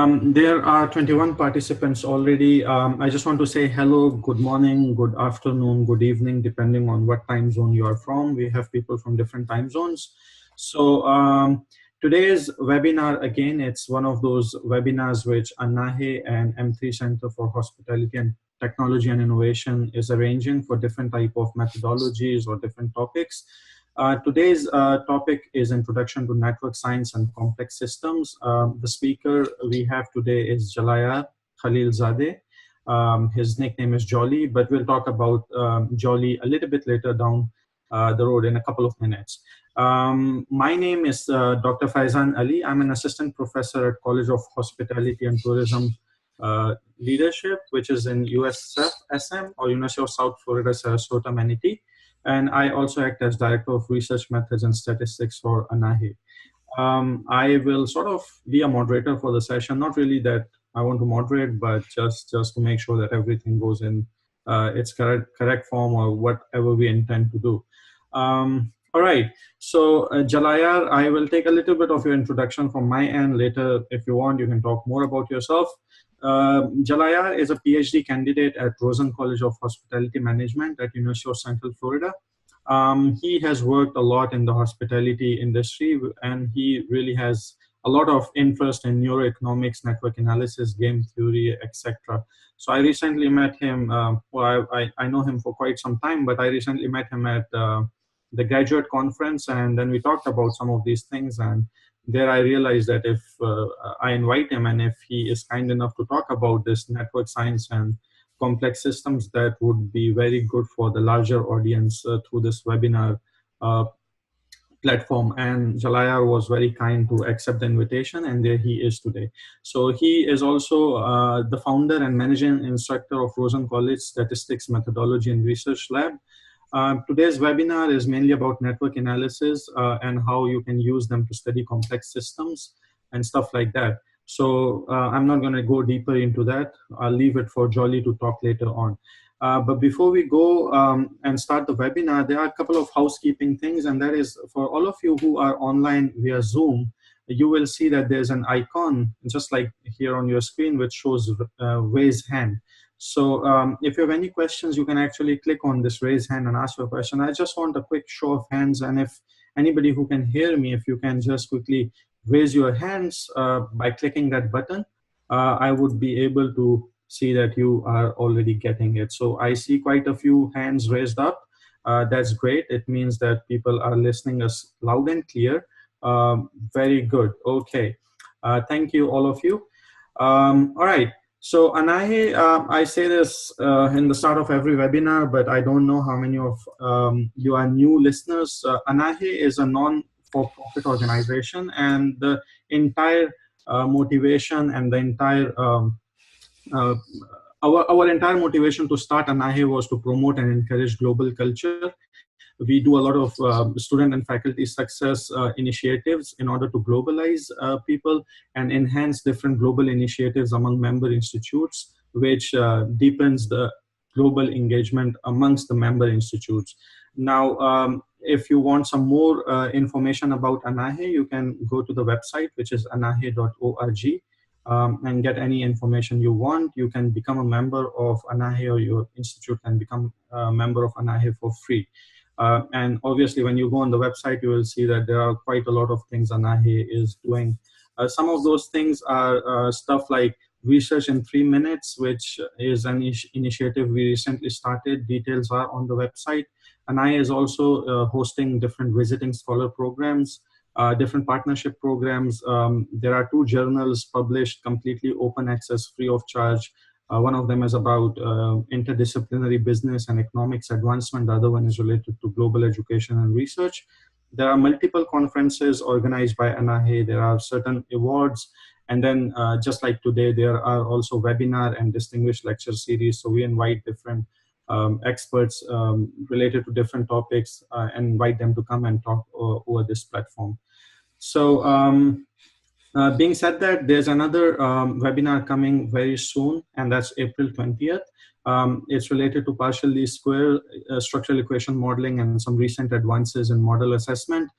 There are 21 participants already. I just want to say hello, good morning, good afternoon, good evening, depending on what time zone you are from. We have people from different time zones. So today's webinar, again, it's one of those webinars which ANAHE and M3 Center for Hospitality and Technology and Innovation is arranging for different type of methodologies or different topics. Today's topic is Introduction to Network Science and Complex Systems. The speaker we have today is Jalayar Khalilzadeh. His nickname is Jolly, but we'll talk about Jolly a little bit later down the road in a couple of minutes. My name is Dr. Faizan Ali. I'm an assistant professor at College of Hospitality and Tourism Leadership, which is in USF SM or University of South Florida, Sarasota, Manatee. And I also act as Director of Research Methods and Statistics for ANAHE. I will sort of be a moderator for the session, not really that I want to moderate, but just to make sure that everything goes in its correct form or whatever we intend to do. All right, so Jalayar, I will take a little bit of your introduction from my end. Later, if you want, you can talk more about yourself. Jalayar is a PhD candidate at Rosen College of Hospitality Management at University of Central Florida. He has worked a lot in the hospitality industry, and he really has a lot of interest in neuroeconomics, network analysis, game theory, etc. So I recently met him, well, I know him for quite some time, but I recently met him at the graduate conference, and then we talked about some of these things, and there I realized that if I invite him and if he is kind enough to talk about this network science and complex systems, that would be very good for the larger audience through this webinar platform. And Jalayar was very kind to accept the invitation, and there he is today. So he is also the founder and managing instructor of Rosen College Statistics Methodology and Research Lab. Today's webinar is mainly about network analysis and how you can use them to study complex systems and stuff like that. So I'm not going to go deeper into that. I'll leave it for Jolly to talk later on. But before we go and start the webinar, there are a couple of housekeeping things, and that is for all of you who are online via Zoom, you will see that there's an icon just like here on your screen which shows raise hand. So if you have any questions, you can actually click on this raise hand and ask your question. I just want a quick show of hands, and if anybody who can hear me, if you can just quickly raise your hands by clicking that button, I would be able to see that you are already getting it. So I see quite a few hands raised up. That's great. It means that people are listening us loud and clear. Very good. Okay. Thank you, all of you. All right. So ANAHE, I say this in the start of every webinar, but I don't know how many of you are new listeners. ANAHE is a non-for-profit organization, and the entire motivation and the entire our entire motivation to start ANAHE was to promote and encourage global culture. We do a lot of student and faculty success initiatives in order to globalize people and enhance different global initiatives among member institutes, which deepens the global engagement amongst the member institutes. Now, if you want some more information about ANAHE, you can go to the website, which is anahe.org. And get any information you want. You can become a member of ANAHE, or your institute can become a member of ANAHE for free. And obviously, when you go on the website, you will see that there are quite a lot of things ANAHE is doing. Some of those things are stuff like Research in 3 Minutes, which is an initiative we recently started. Details are on the website. ANAHE is also hosting different visiting scholar programs, different partnership programs. There are 2 journals published completely open access, free of charge. One of them is about interdisciplinary business and economics advancement. The other one is related to global education and research. There are multiple conferences organized by ANAHE. There are certain awards. And then just like today, there are also webinar and distinguished lecture series. So we invite different experts related to different topics and invite them to come and talk over this platform. So being said that, there's another webinar coming very soon, and that's April 20th. It's related to partial least square structural equation modeling and some recent advances in model assessment.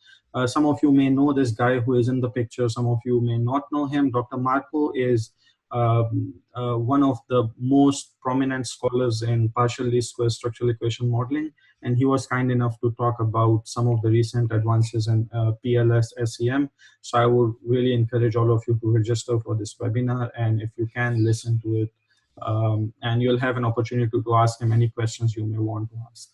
Some of you may know this guy who is in the picture. Some of you may not know him. Dr. Marco is one of the most prominent scholars in partial least square structural equation modeling, and he was kind enough to talk about some of the recent advances in PLS SEM. So I would really encourage all of you to register for this webinar, and if you can, listen to it, and you'll have an opportunity to ask him any questions you may want to ask.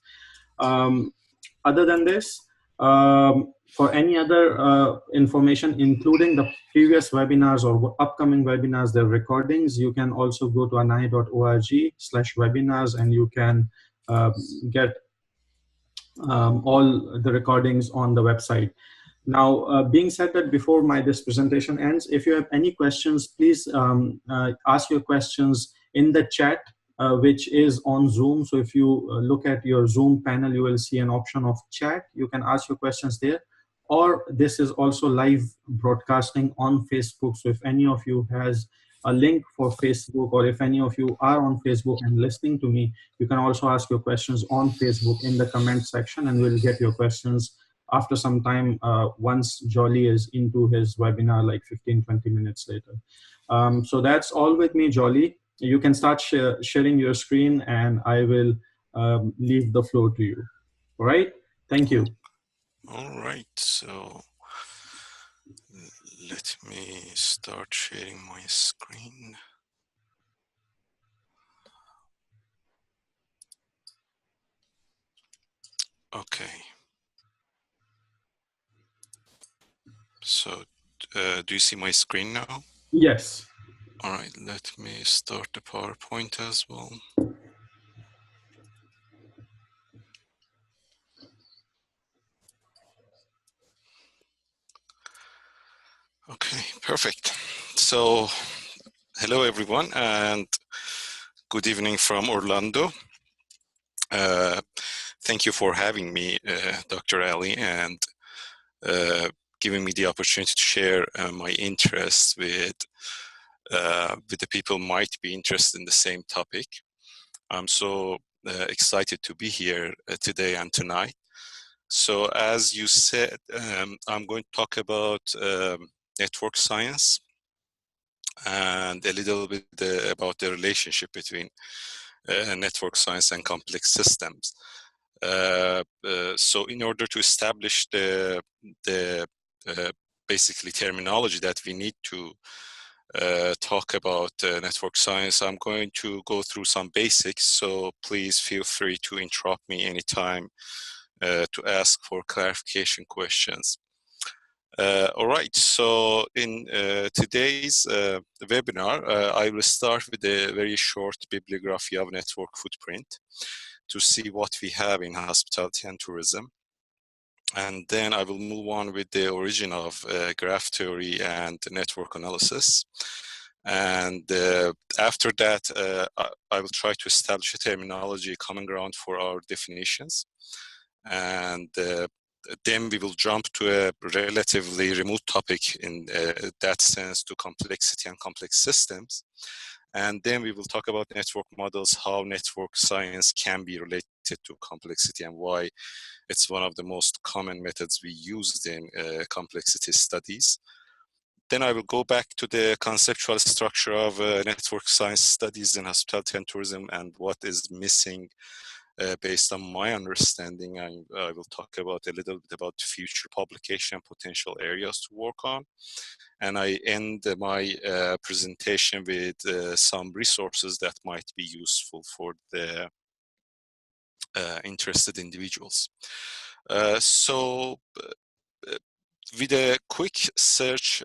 Other than this, for any other information, including the previous webinars or upcoming webinars, their recordings, you can also go to anai.org/webinars, and you can get all the recordings on the website. Now, being said that, before this presentation ends, if you have any questions, please ask your questions in the chat, which is on Zoom. So if you look at your Zoom panel, you will see an option of chat. You can ask your questions there. Or this is also live broadcasting on Facebook. So if any of you has a link for Facebook, or if any of you are on Facebook and listening to me, you can also ask your questions on Facebook in the comment section, and we'll get your questions after some time, once Jolly is into his webinar, like 15-20 minutes later. So that's all with me, Jolly. You can start sharing your screen, and I will leave the floor to you. All right? Thank you. All right, so let me start sharing my screen. Okay. So, do you see my screen now? Yes. All right, let me start the PowerPoint as well. Okay, perfect. So, hello everyone, and good evening from Orlando. Thank you for having me, Dr. Ali, and giving me the opportunity to share my interests with the people who might be interested in the same topic. I'm so excited to be here today and tonight. So as you said, I'm going to talk about network science and a little bit about the relationship between network science and complex systems. So in order to establish the basically terminology that we need to talk about network science, I'm going to go through some basics, so please feel free to interrupt me anytime to ask for clarification questions. All right, so in today's webinar, I will start with a very short bibliography of network footprint to see what we have in hospitality and tourism. And then I will move on with the origin of graph theory and network analysis. And after that, I will try to establish a terminology, common ground for our definitions. And then we will jump to a relatively remote topic in that sense, to complexity and complex systems. And then we will talk about network models, how network science can be related to complexity, and why it's one of the most common methods we used in complexity studies. Then I will go back to the conceptual structure of network science studies in hospitality and tourism, and what is missing based on my understanding. I will talk about a little bit about future publication potential areas to work on. And I end my presentation with some resources that might be useful for the interested individuals. So with a quick search,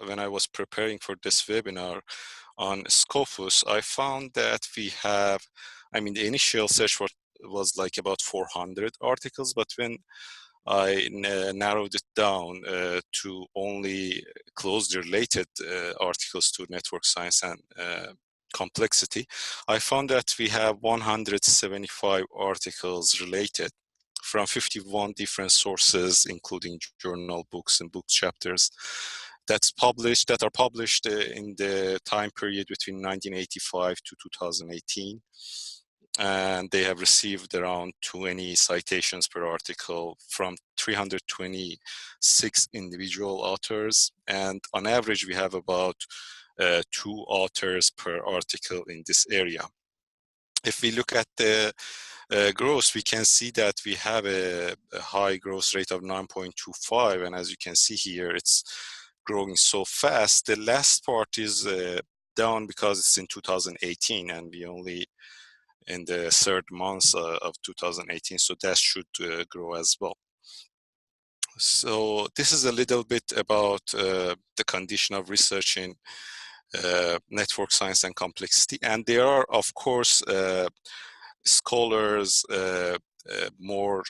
when I was preparing for this webinar on Scopus, I found that we have, the initial search was like about 400 articles, but when I narrowed it down to only closely related articles to network science and complexity, I found that we have 175 articles related from 51 different sources, including journal, books, and book chapters that are published in the time period between 1985 to 2018. and they have received around 20 citations per article from 326 individual authors, and on average we have about 2 authors per article in this area. If we look at the growth, we can see that we have a high growth rate of 9.25, and as you can see here, it's growing so fast. The last part is down because it's in 2018, and we only in the third month of 2018, so that should grow as well. So this is a little bit about the condition of research in network science and complexity, and there are, of course, scholars more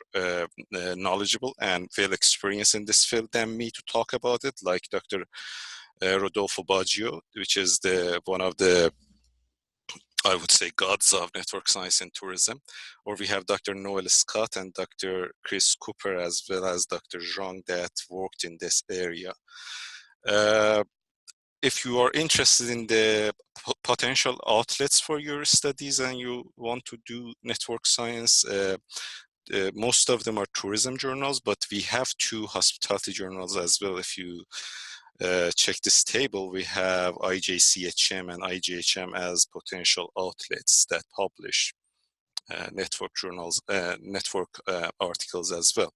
knowledgeable and well experienced in this field than me to talk about it, like Dr. Rodolfo Baggio, which is one of the, I would say, gods of network science and tourism. Or we have Dr. Noel Scott and Dr. Chris Cooper, as well as Dr. Zhang, that worked in this area. If you are interested in the potential outlets for your studies and you want to do network science, most of them are tourism journals, but we have 2 hospitality journals as well. If you check this table, we have IJCHM and IGHM as potential outlets that publish network journals, network articles as well.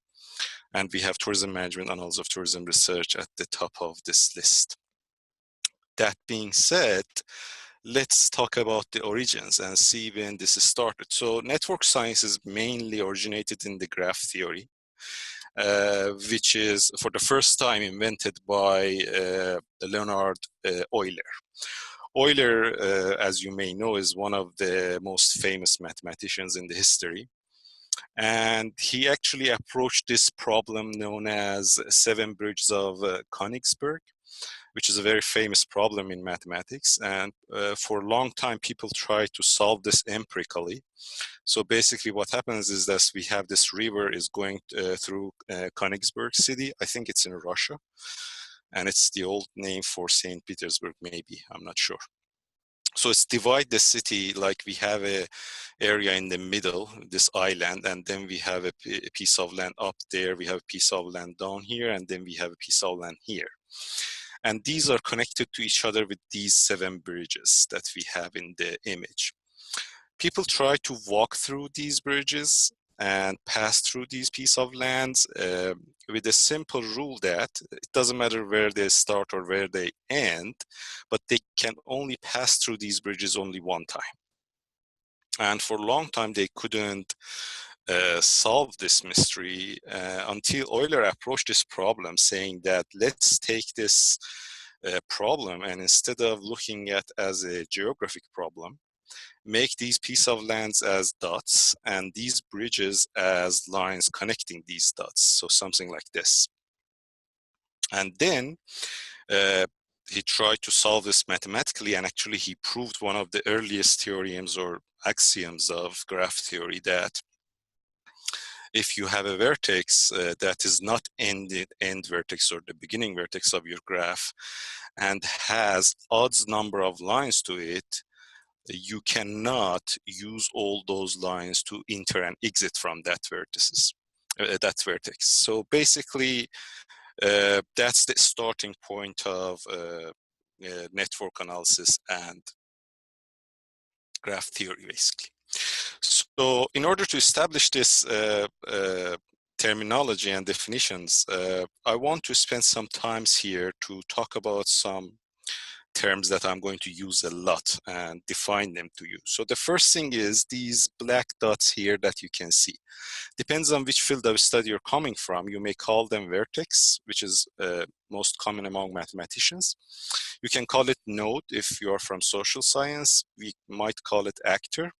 And we have tourism management, annals of tourism research at the top of this list. That being said, let's talk about the origins and see when this started. So network science is mainly originated in the graph theory, which is for the first time invented by Leonhard Euler. Euler, as you may know, is one of the most famous mathematicians in the history. And he actually approached this problem known as 7 bridges of Königsberg, which is a very famous problem in mathematics. And for a long time, people try to solve this empirically. So basically what happens is that we have this river is going through Königsberg city. I think it's in Russia. And it's the old name for St. Petersburg, maybe, I'm not sure. So it's divide the city, like we have a area in the middle, this island, and then we have a piece of land up there, we have a piece of land down here, and then we have a piece of land here. And these are connected to each other with these 7 bridges that we have in the image. People try to walk through these bridges and pass through these pieces of lands with a simple rule that it doesn't matter where they start or where they end, but they can only pass through these bridges only one time. And for a long time, they couldn't solve this mystery until Euler approached this problem, saying that let's take this problem and instead of looking at as a geographic problem, make these piece of lands as dots and these bridges as lines connecting these dots. So something like this. And then he tried to solve this mathematically, and actually he proved one of the earliest theorems or axioms of graph theory, that if you have a vertex that is not end vertex or the beginning vertex of your graph and has odds number of lines to it, you cannot use all those lines to enter and exit from that vertex. So basically, that's the starting point of network analysis and graph theory, basically. So in order to establish this terminology and definitions, I want to spend some time here to talk about some terms that I'm going to use a lot and define them to you. So the first thing is these black dots here that you can see. Depends on which field of study you're coming from. You may call them vertex, which is most common among mathematicians. You can call it node if you are from social science. We might call it actor.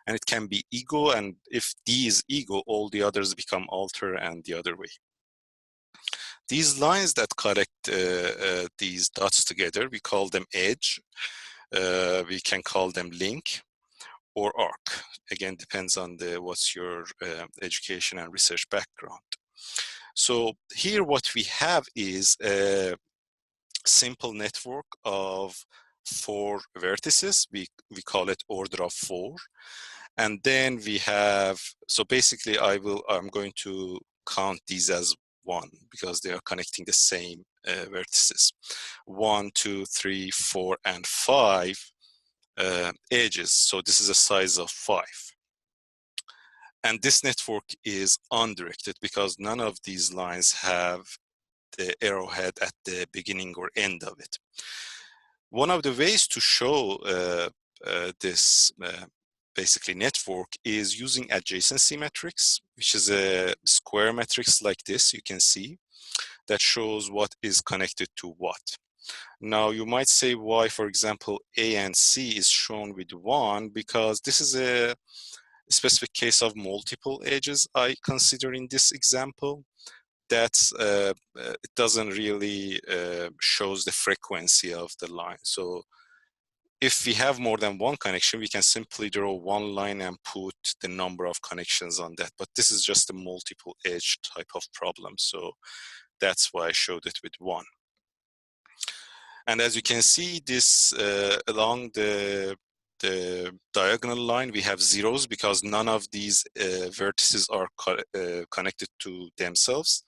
And it can be ego, and if D is ego, all the others become alter and the other way. These lines that connect these dots together, we call them edge. We can call them link or arc. Again, depends on what's your education and research background. So here what we have is a simple network of 4 vertices. We call it order of 4. And then we have, so basically I'm going to count these as 1 because they are connecting the same vertices. 1, 2, 3, 4, and 5 edges. So this is a size of 5. And this network is undirected because none of these lines have the arrowhead at the beginning or end of it. One of the ways to show this basically network is using adjacency matrix, which is a square matrix like this, you can see, that shows what is connected to what. Now you might say why, for example, A and C is shown with 1, because this is a specific case of multiple edges I consider in this example. That's it doesn't really shows the frequency of the line. So if we have more than one connection, we can simply draw one line and put the number of connections on that. But this is just a multiple edge type of problem. So that's why I showed it with 1. And as you can see, this along the diagonal line, we have zeros because none of these vertices are connected to themselves.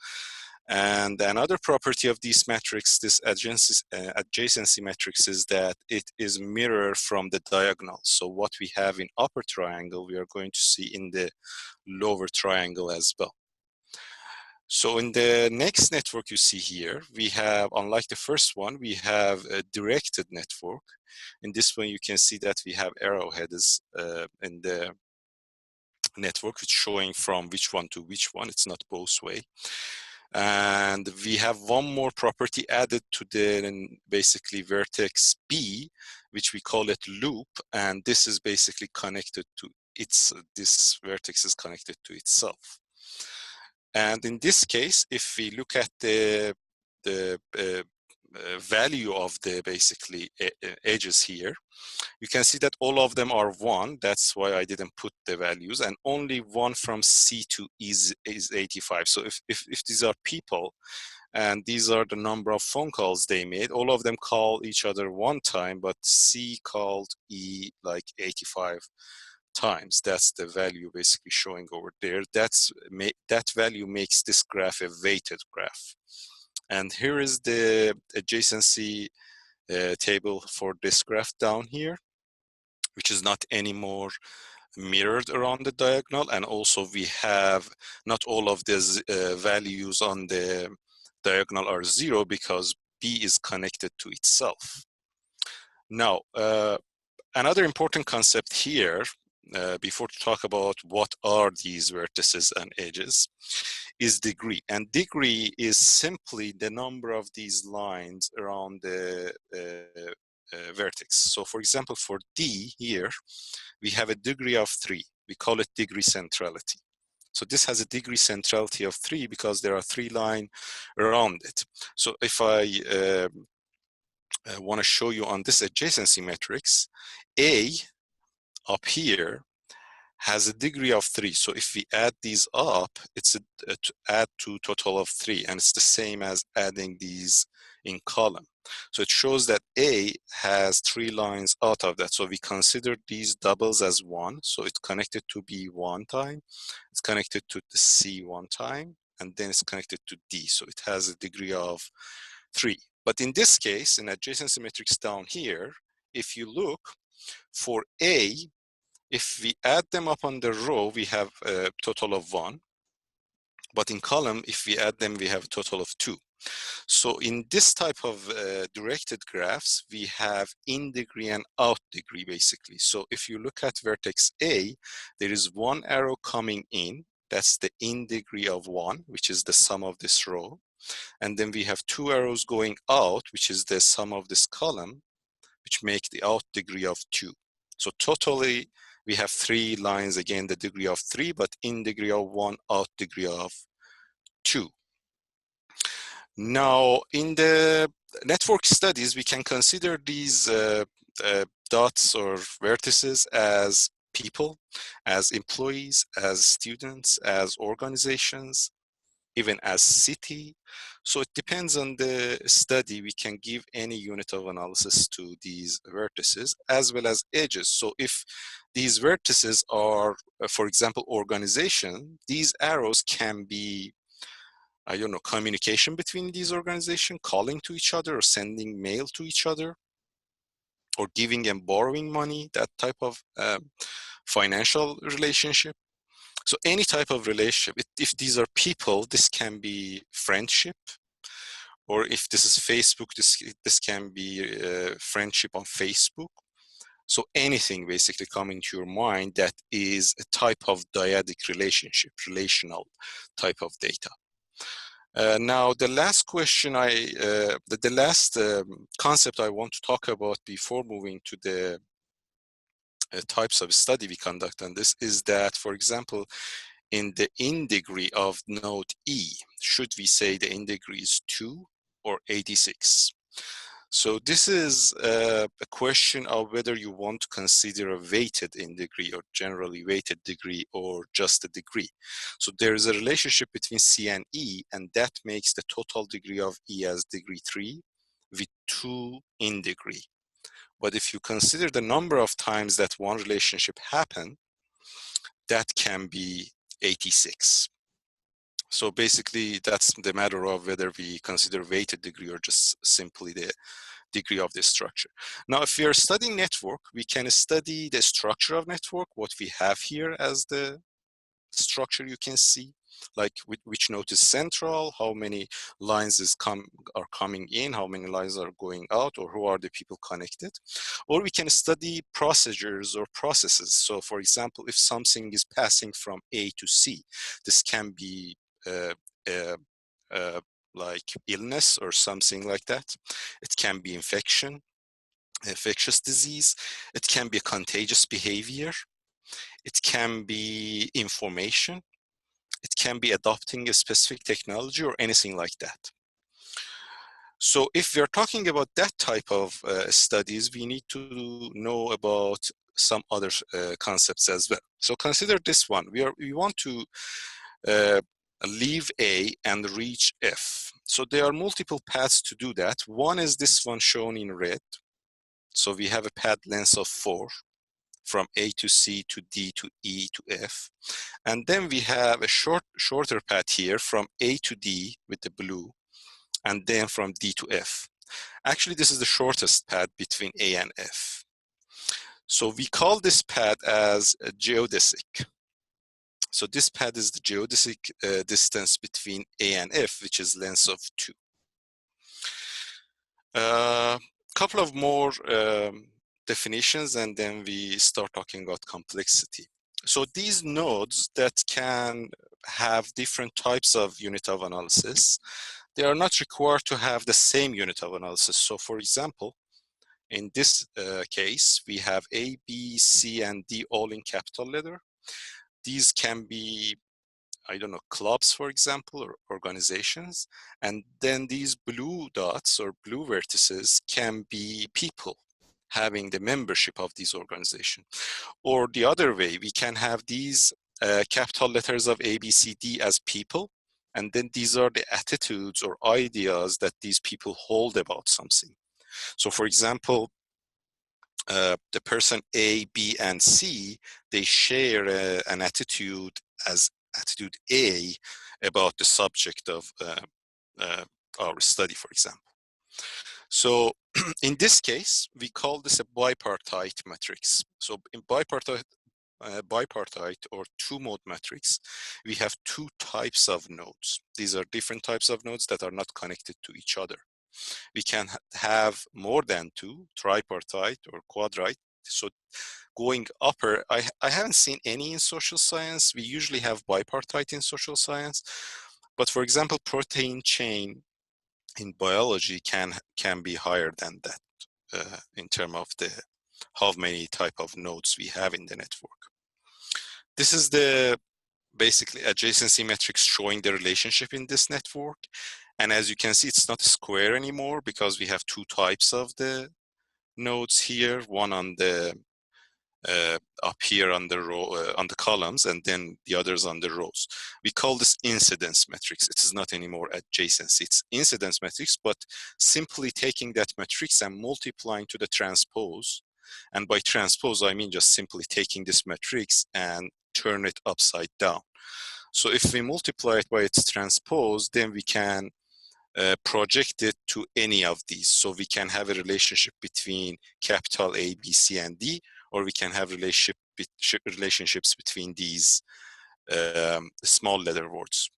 And another property of this matrix, this adjacency matrix, is that it is mirrored from the diagonal. So what we have in upper triangle, we are going to see in the lower triangle as well. So in the next network you see here, we have, unlike the first one, we have a directed network. In this one, you can see that we have arrowheads in the network, which showing from which one to which one. It's not both way. And we have one more property added to the basically vertex B, which we call it loop. And this is basically connected to this vertex is connected to itself. And in this case, if we look at the value of the basically edges here, you can see that all of them are 1. That's why I didn't put the values, and only one from C to E is 85. So if these are people, and these are the number of phone calls they made, all of them call each other one time, but C called E like 85 times. That's the value basically showing over there. That value makes this graph a weighted graph. And here is the adjacency table for this graph down here, which is not anymore mirrored around the diagonal. And also we have not all of these values on the diagonal are 0 because B is connected to itself. Now, another important concept here, before to talk about what are these vertices and edges, is degree. And degree is simply the number of these lines around the vertex. So for example, for D here, we have a degree of 3. We call it degree centrality. So this has a degree centrality of 3 because there are 3 lines around it. So if I want to show you on this adjacency matrix, A up here has a degree of 3. So if we add these up, it's add to total of 3, and it's the same as adding these in column. So it shows that A has 3 lines out of that. So we consider these doubles as 1. So it's connected to B 1 time, it's connected to the C 1 time, and then it's connected to D. So it has a degree of 3. But in this case, in adjacency matrix down here, if you look for A, if we add them up on the row, we have a total of 1. But in column, if we add them, we have a total of 2. So in this type of directed graphs, we have in degree and out degree, basically. So if you look at vertex A, there is one arrow coming in. That's the in degree of 1, which is the sum of this row. And then we have 2 arrows going out, which is the sum of this column, which make the out degree of 2. So totally, we have 3 lines, again, the degree of 3, but in degree of 1, out degree of 2. Now, in the network studies, we can consider these dots or vertices as people, as employees, as students, as organizations, even as city. So it depends on the study. We can give any unit of analysis to these vertices as well as edges. So if these vertices are, for example, organization, these arrows can be, I don't know, communication between these organizations, calling to each other or sending mail to each other, or giving and borrowing money, that type of financial relationship. So any type of relationship, if these are people, this can be friendship, or if this is Facebook, this can be friendship on Facebook. So anything basically coming to your mind that is a type of dyadic relationship, relational type of data. Now, the last question the last concept I want to talk about before moving to the types of study we conduct on this is that, for example, in the in degree of node E, should we say the in degree is 2 or 86? So this is a question of whether you want to consider a weighted in degree or generally weighted degree or just a degree. So there is a relationship between C and E, and that makes the total degree of E as degree 3 with 2 in degree. But if you consider the number of times that one relationship happened, that can be 86. So basically, that's the matter of whether we consider weighted degree or just simply the degree of the structure. Now, if we are studying network, we can study the structure of network, what we have here as the structure you can see, like which node is central, how many lines are coming in, how many lines are going out, or who are the people connected. Or we can study procedures or processes. So for example, if something is passing from A to C, this can be uh, uh, uh, like illness or something like that. It can be infectious disease. It can be a contagious behavior. It can be information. It can be adopting a specific technology or anything like that. So if we're talking about that type of studies, we need to know about some other concepts as well. So consider this one. We want to leave A and reach F. So there are multiple paths to do that. One is this one shown in red. So we have a path length of 4 from A to C to D to E to F. And then we have a shorter path here from A to D with the blue, and then from D to F. Actually, this is the shortest path between A and F. So we call this path as a geodesic. So this path is the geodesic distance between A and F, which is length of 2. Couple of more definitions, and then we start talking about complexity. So these nodes that can have different types of unit of analysis, they are not required to have the same unit of analysis. So for example, in this case, we have A, B, C, and D all in capital letter. These can be, I don't know, clubs, for example, or organizations. And then these blue dots or blue vertices can be people having the membership of these organizations. Or the other way, we can have these capital letters of A, B, C, D as people. And then these are the attitudes or ideas that these people hold about something. So for example, the person A, B, and C, they share an attitude as attitude A about the subject of our study, for example. So in this case, we call this a bipartite matrix. So in bipartite or two-mode matrix, we have two types of nodes. These are different types of nodes that are not connected to each other. We can have more than two, tripartite or quadrite. So going upper, I haven't seen any in social science. We usually have bipartite in social science. But for example, protein chain in biology can be higher than that in terms of the how many type of nodes we have in the network. This is the basically adjacency matrix showing the relationship in this network. And as you can see, it's not a square anymore because we have two types of the nodes here, one on the up here on the row, on the columns, and then the others on the rows. We call this incidence matrix. It is not anymore adjacency. It's incidence matrix, but simply taking that matrix and multiplying to the transpose. And by transpose, I mean just simply taking this matrix and turn it upside down. So if we multiply it by its transpose, then we can project it to any of these. So we can have a relationship between capital A, B, C, and D, or we can have relationships between these small letter words.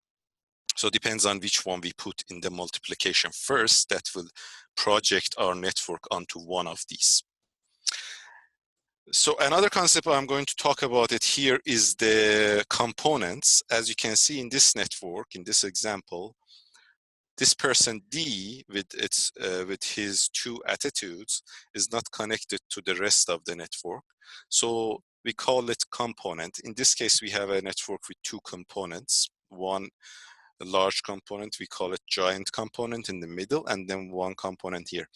So it depends on which one we put in the multiplication first that will project our network onto one of these. So another concept I'm going to talk about it here is the components. As you can see in this network, in this example, this person D with his two attitudes is not connected to the rest of the network. So we call it component. In this case, we have a network with two components. One a large component, we call it giant component in the middle, and then one component here.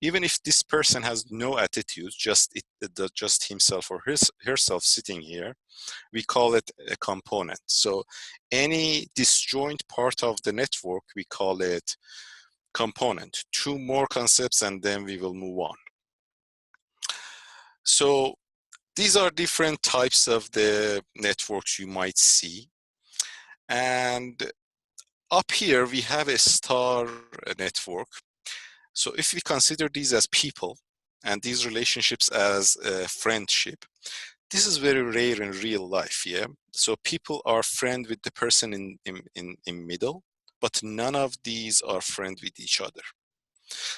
Even if this person has no attitudes, just himself or herself sitting here, we call it a component. So any disjoint part of the network, we call it component. Two more concepts and then we will move on. So these are different types of the networks you might see. And up here, we have a star network. So if we consider these as people and these relationships as a friendship, this is very rare in real life, yeah? So people are friend with the person in middle, but none of these are friend with each other.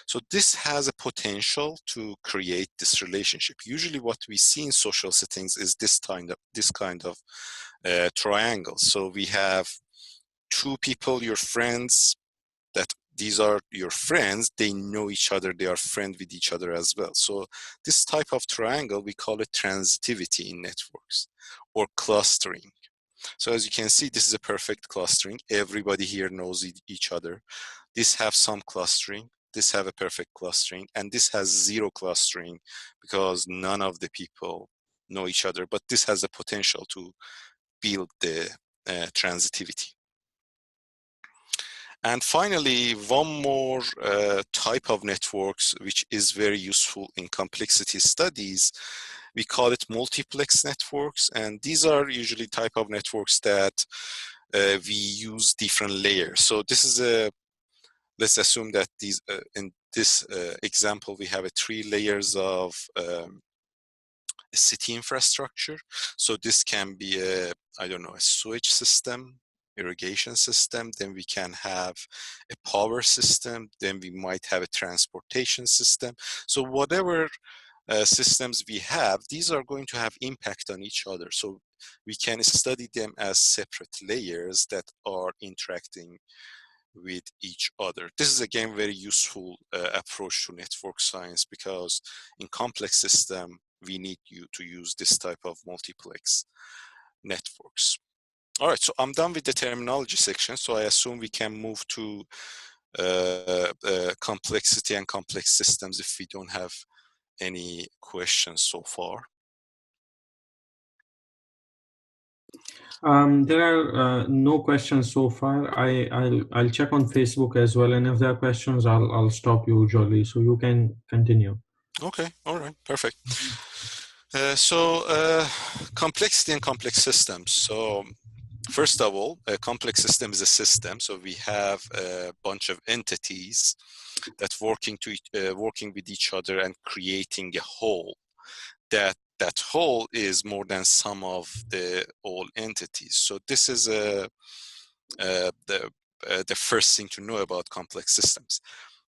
So this has a potential to create this relationship. Usually what we see in social settings is this kind of triangle. So we have two people, your friends, that these are your friends, they know each other, they are friends with each other as well. So this type of triangle, we call it transitivity in networks or clustering. So as you can see, this is a perfect clustering. Everybody here knows each other. This have some clustering, this have a perfect clustering, and this has zero clustering because none of the people know each other, but this has the potential to build the transitivity. And finally, one more type of networks, which is very useful in complexity studies, we call it multiplex networks. And these are usually type of networks that we use different layers. So this is let's assume that these in this example, we have 3 layers of city infrastructure. So this can be I don't know, a sewage system, irrigation system, then we can have a power system, then we might have a transportation system. So whatever systems we have, these are going to have impact on each other. So we can study them as separate layers that are interacting with each other. This is again very useful approach to network science because in complex system, we need you to use this type of multiplex networks. All right, so I'm done with the terminology section. So I assume we can move to complexity and complex systems if we don't have any questions so far. There are no questions so far. I'll check on Facebook as well, and if there are questions, I'll stop you, Jolly, so you can continue. Okay, all right, perfect. Complexity and complex systems. So first of all, a complex system is a system. So we have a bunch of entities that working with each other and creating a whole. That whole is more than sum of the all entities. So this is the first thing to know about complex systems.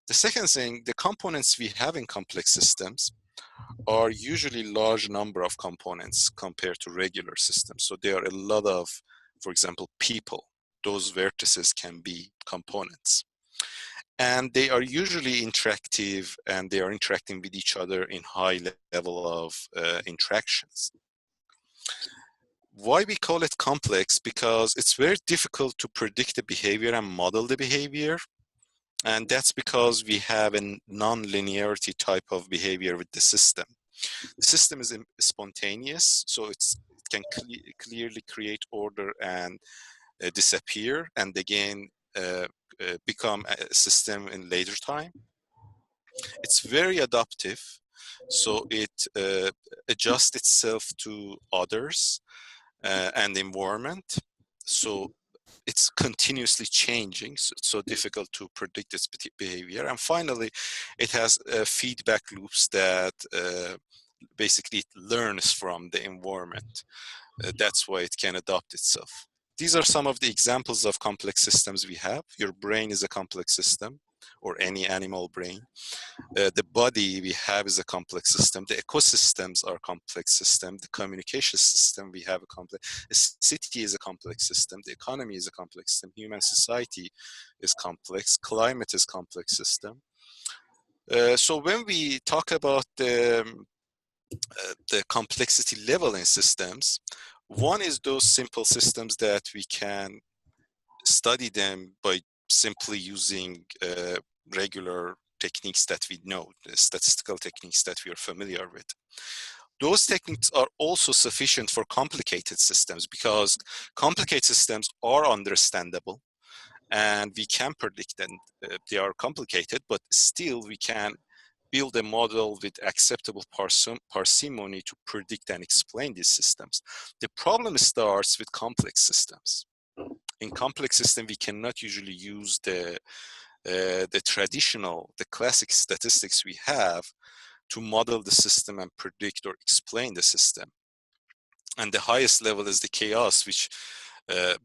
The second thing, the components we have in complex systems are usually large number of components compared to regular systems. So there are a lot of, for example, people. Those vertices can be components. And they are usually interactive and they are interacting with each other in high level of interactions. Why we call it complex? Because it's very difficult to predict the behavior and model the behavior. And that's because we have a non-linearity type of behavior with the system. The system is spontaneous, so it can clearly create order and disappear, and again become a system in later time. It's very adaptive, so it adjusts itself to others and environment. So it's continuously changing, so it's so difficult to predict its behavior. And finally, it has feedback loops that basically it learns from the environment. That's why it can adapt itself. These are some of the examples of complex systems we have. Your brain is a complex system, or any animal brain. The body we have is a complex system. The ecosystems are a complex system. The communication system we have a complex. A city is a complex system. The economy is a complex system. Human society is complex. Climate is a complex system. So when we talk about the complexity level in systems, one is those simple systems that we can study them by simply using regular techniques that we know, the statistical techniques that we are familiar with. Those techniques are also sufficient for complicated systems, because complicated systems are understandable and we can predict them. They are complicated, but still we can build a model with acceptable parsimony to predict and explain these systems. The problem starts with complex systems. In complex systems, we cannot usually use the traditional, the classic statistics we have to model the system and predict or explain the system. And the highest level is the chaos, which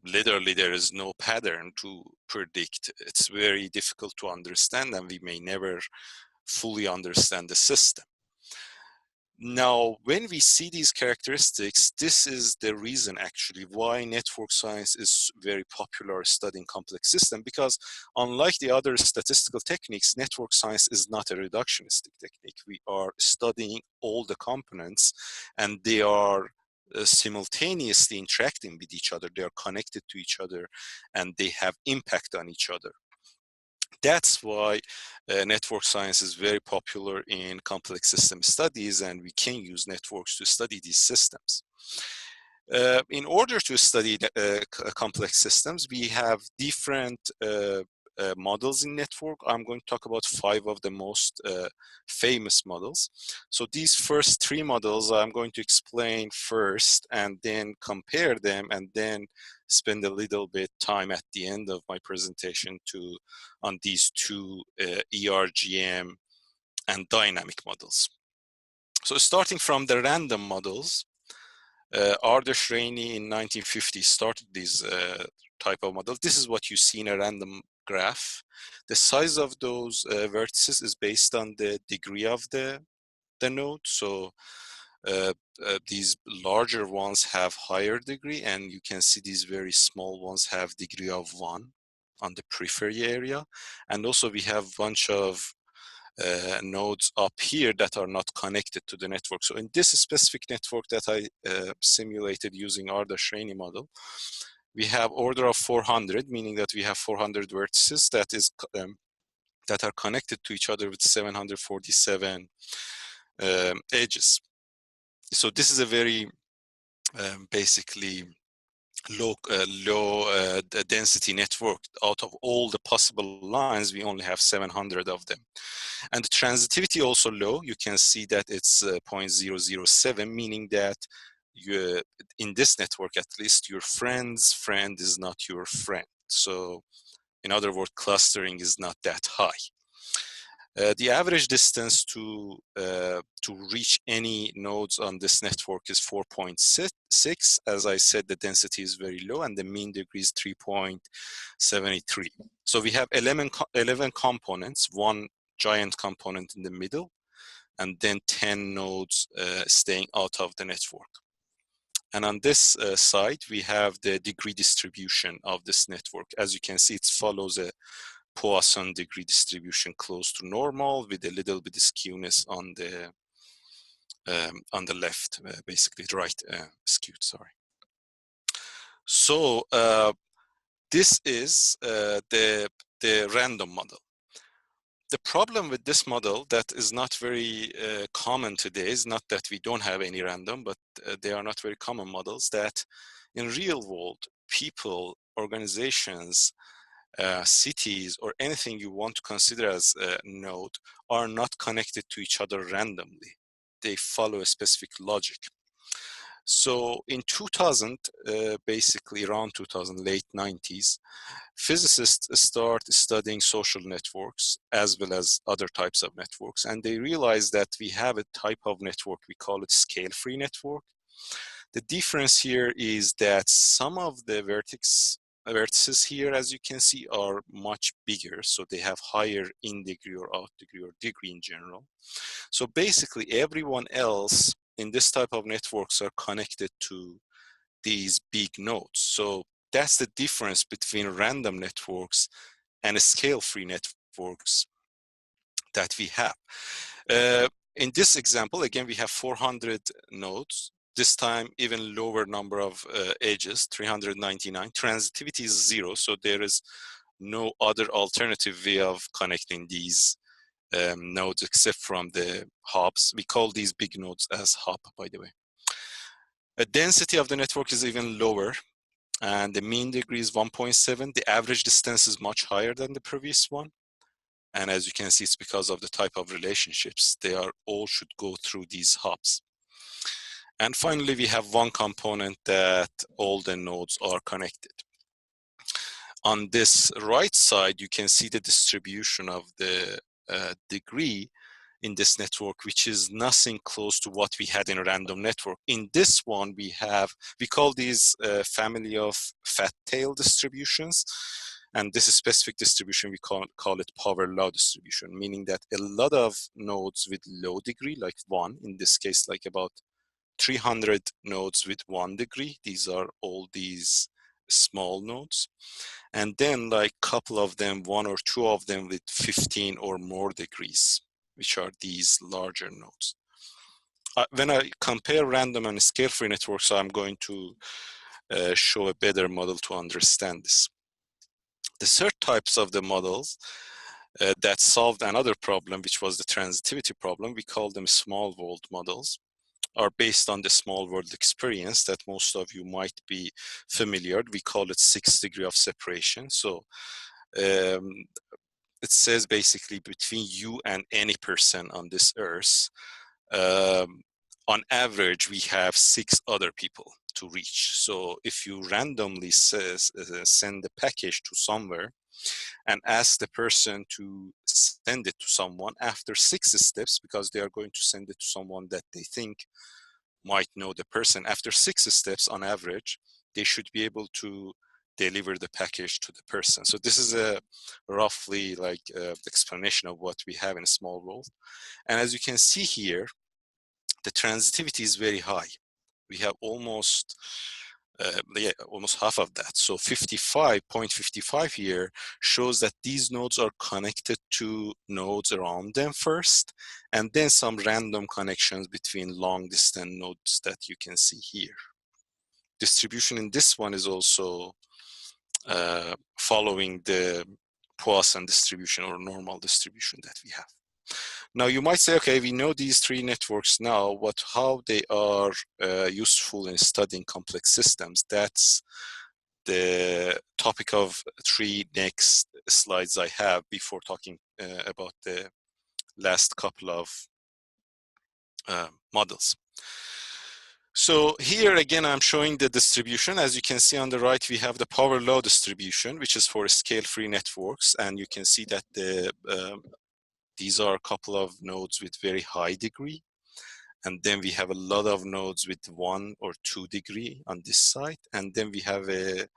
literally there is no pattern to predict. It's very difficult to understand, and we may never fully understand the system. Now, when we see these characteristics, this is the reason actually why network science is very popular studying complex systems, because unlike the other statistical techniques, network science is not a reductionistic technique. We are studying all the components, and they are simultaneously interacting with each other. They are connected to each other, and they have impact on each other. That's why network science is very popular in complex system studies, and we can use networks to study these systems. In order to study complex systems, we have different models in network. I'm going to talk about 5 of the most famous models. So these first 3 models I'm going to explain first, and then compare them, and then spend a little bit time at the end of my presentation on these 2 ERGM and dynamic models. So starting from the random models, Ardeshraeny in 1950 started these type of models. This is what you see in a random graph. The size of those vertices is based on the degree of the node. So these larger ones have higher degree, and you can see these very small ones have degree of 1 on the periphery area. And also we have a bunch of nodes up here that are not connected to the network. So in this specific network that I simulated using Ardeshraeny model, we have order of 400, meaning that we have 400 vertices that are connected to each other with 747 edges. So this is a very basically low density network. Out of all the possible lines, we only have 700 of them. And the transitivity also low. You can see that it's 0.007, meaning that in this network, at least, your friend's friend is not your friend. So in other words, clustering is not that high. The average distance to reach any nodes on this network is 4.6. As I said, the density is very low, and the mean degree is 3.73. So we have 11 components, 1 giant component in the middle, and then 10 nodes staying out of the network. And on this side, we have the degree distribution of this network. As you can see, it follows a Poisson degree distribution close to normal, with a little bit of skewness on the left, basically right skewed, sorry. So this is the random model. The problem with this model that is not very common today is not that we don't have any random, but they are not very common models, that in real world, people, organizations, cities, or anything you want to consider as a node are not connected to each other randomly. They follow a specific logic. So in 2000, basically around 2000, late 90s, physicists start studying social networks as well as other types of networks, and they realize that we have a type of network, we call it scale-free network. The difference here is that some of the vertices here, as you can see, are much bigger, so they have higher in degree or out degree or degree in general. So basically everyone else in this type of networks are connected to these big nodes. So that's the difference between random networks and scale-free networks that we have. In this example, again, we have 400 nodes. This time, even lower number of edges, 399. Transitivity is 0, so there is no other alternative way of connecting these nodes except from the hubs. We call these big nodes as hub, by the way. The density of the network is even lower, and the mean degree is 1.7. The average distance is much higher than the previous one. And as you can see, it's because of the type of relationships. They are all should go through these hubs. And finally, we have one component that all the nodes are connected. On this right side, you can see the distribution of the degree in this network, which is nothing close to what we had in a random network. In this one, we call these family of fat tail distributions. And this is specific distribution, we call it power law distribution, meaning that a lot of nodes with low degree, like 1, in this case, like about 300 nodes with 1 degree. These are all these small nodes. And then like a couple of them, 1 or 2 of them with 15 or more degrees, which are these larger nodes. When I compare random and scale-free networks, I'm going to show a better model to understand this. The third types of the models that solved another problem, which was the transitivity problem, we call them small world models, are based on the small world experience that most of you might be familiar. We call it 6 degree of separation. So it says basically between you and any person on this earth, on average, we have 6 other people to reach. So if you randomly send the package to somewhere and ask the person to send it to someone after 6 steps, because they are going to send it to someone that they think might know the person, after 6 steps on average, they should be able to deliver the package to the person. So this is a roughly like explanation of what we have in a small world. And as you can see here, the transitivity is very high. We have almost half of that. So 55.55 here shows that these nodes are connected to nodes around them first, and then some random connections between long distance nodes that you can see here. Distribution in this one is also following the Poisson distribution or normal distribution that we have. Now you might say, okay, we know these 3 networks now, but how they are useful in studying complex systems, that's the topic of 3 next slides I have before talking about the last couple of models. So here again, I'm showing the distribution. As you can see on the right, we have the power law distribution, which is for scale-free networks. And you can see that these are a couple of nodes with very high degree. And then we have a lot of nodes with 1 or 2 degree on this side. And then we have a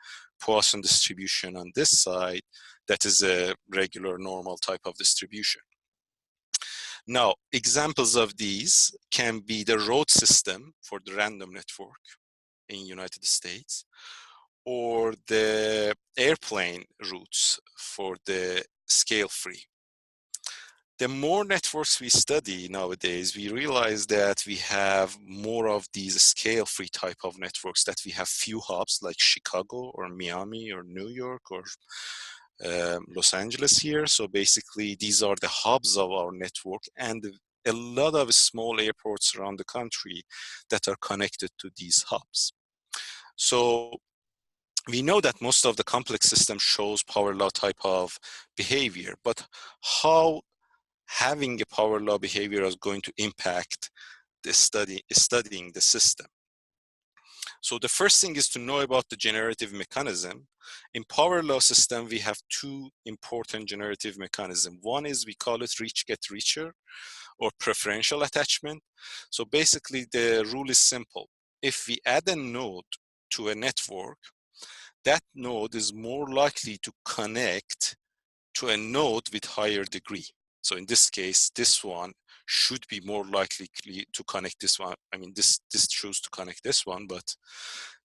Poisson distribution on this side that is a regular normal type of distribution. Now, examples of these can be the road system for the random network in United States, or the airplane routes for the scale-free. The more networks we study nowadays, we realize that we have more of these scale-free type of networks, that we have few hubs like Chicago or Miami or New York or Los Angeles here. So basically, these are the hubs of our network, and a lot of small airports around the country that are connected to these hubs. So we know that most of the complex system shows power law type of behavior, but how having a power law behavior is going to impact the studying the system. So the first thing is to know about the generative mechanism. In power law system, we have two important generative mechanisms. One is we call it reach get richer, or preferential attachment. So basically the rule is simple. If we add a node to a network, that node is more likely to connect to a node with higher degree. So in this case, this one should be more likely to connect this one. I mean, this chooses to connect this one, but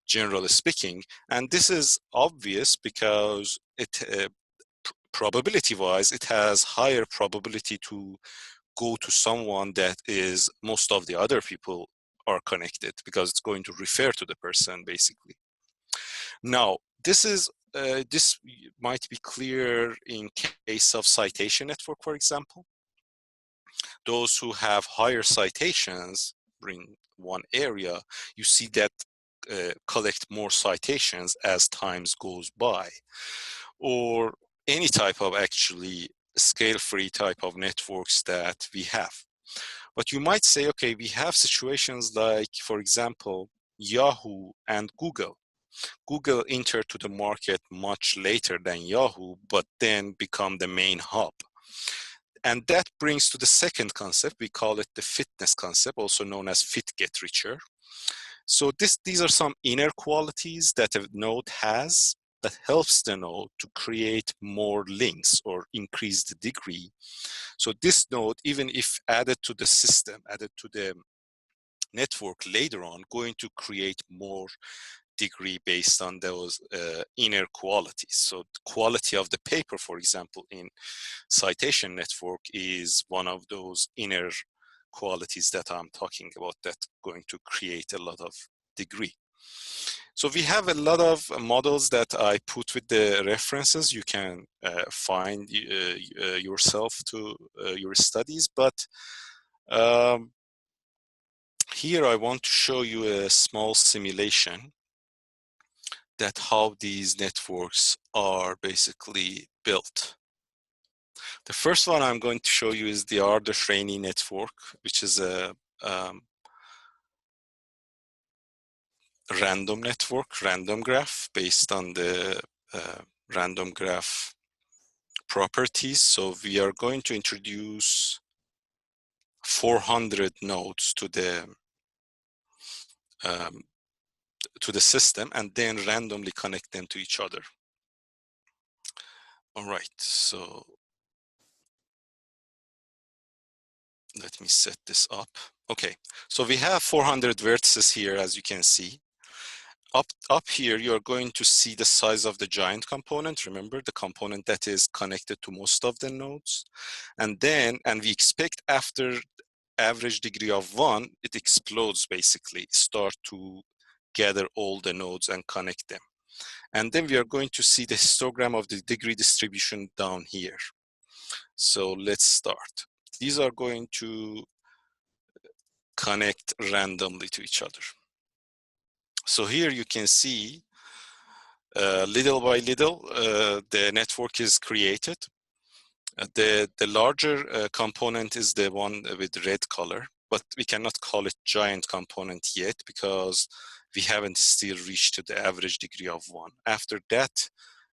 generally speaking, and this is obvious because it probability-wise, it has higher probability to go to someone that is most of the other people are connected, because it's going to refer to the person basically. Now, this might be clear in case of citation network, for example. Those who have higher citations in one area, you see that collect more citations as times goes by, or any type of actually scale-free type of networks that we have. But you might say, okay, we have situations like, for example, Yahoo and Google. Google entered to the market much later than Yahoo, but then become the main hub. And that brings to the second concept. We call it the fitness concept, also known as fit get richer. So these are some inner qualities that a node has that helps the node to create more links or increase the degree. So this node, even if added to the system, added to the network later on, going to create more degree based on those inner qualities. So the quality of the paper, for example, in citation network is one of those inner qualities that I'm talking about that's going to create a lot of degree. So we have a lot of models that I put with the references. You can find yourself to your studies, but here I want to show you a small simulation that how these networks are basically built. The first one I'm going to show you is the Ardashirani network, which is a random network, random graph based on the random graph properties. So we are going to introduce 400 nodes to the system and then randomly connect them to each other. All right, so let me set this up. Okay, so we have 400 vertices here, as you can see. Up here, you're going to see the size of the giant component. Remember, the component that is connected to most of the nodes. And we expect after average degree of 1, it explodes basically, start to gather all the nodes and connect them. And then we are going to see the histogram of the degree distribution down here. So let's start. These are going to connect randomly to each other. So here you can see little by little, the network is created. The larger component is the one with red color, but we cannot call it giant component yet because we haven't still reached to the average degree of 1. After that,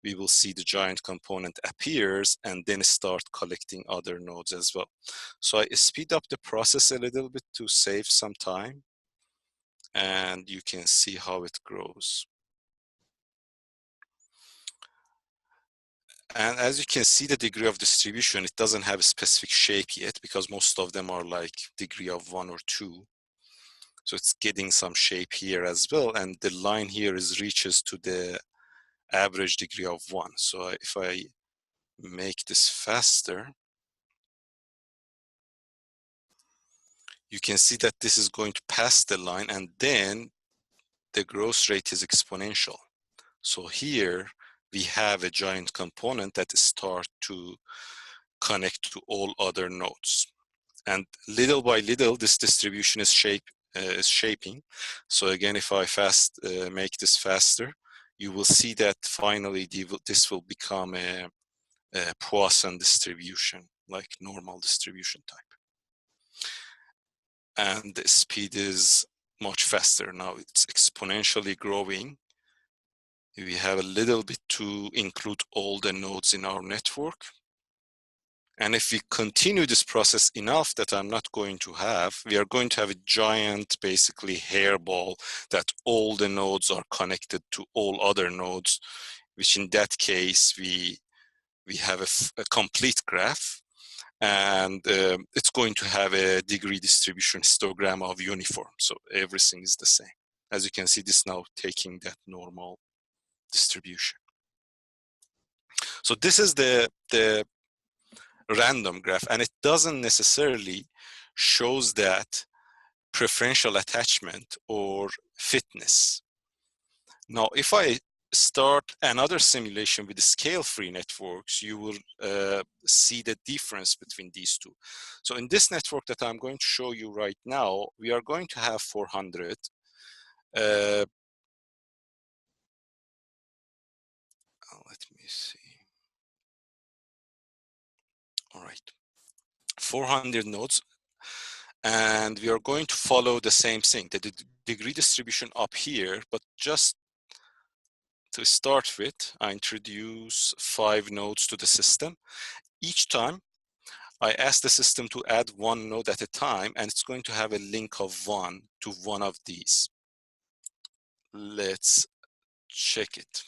we will see the giant component appears and then start collecting other nodes as well. So I speed up the process a little bit to save some time, and you can see how it grows. And as you can see, the degree of distribution, it doesn't have a specific shape yet because most of them are like degree of 1 or 2. So it's getting some shape here as well. And the line here reaches to the average degree of 1. So if I make this faster, you can see that this is going to pass the line, and then the growth rate is exponential. So here, we have a giant component that start to connect to all other nodes. And little by little, this distribution is shaping. So again, if I make this faster, you will see that finally this will become a Poisson distribution, like normal distribution type. And the speed is much faster now. It's exponentially growing. We have a little bit to include all the nodes in our network. And if we continue this process enough that I'm not going to have, we are going to have a giant, basically, hairball that all the nodes are connected to all other nodes, which in that case, we have a complete graph. And it's going to have a degree distribution histogram of uniform. So everything is the same. As you can see, this now taking that normal distribution. So this is the random graph, and it doesn't necessarily shows that preferential attachment or fitness. Now, if I start another simulation with the scale-free networks, you will see the difference between these two. So in this network that I'm going to show you right now, we are going to have 400. Let me see. All right, 400 nodes. And we are going to follow the same thing, the degree distribution up here, but just to start with, I introduce 5 nodes to the system. Each time, I ask the system to add 1 node at a time, and it's going to have a link of 1 to one of these. Let's check it.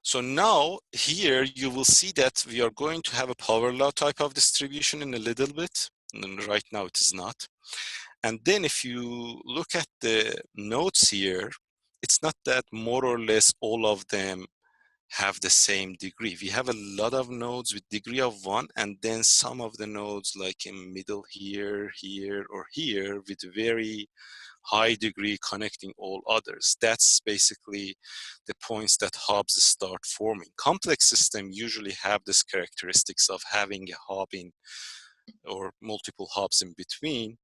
So now here you will see that we are going to have a power law type of distribution in a little bit, and right now it is not. And then if you look at the nodes here, it's not that more or less all of them have the same degree. We have a lot of nodes with degree of 1, and then some of the nodes like in middle here, here, or here with very high degree connecting all others. That's basically the points that hubs start forming. Complex systems usually have this characteristics of having a hub in or multiple hubs in between.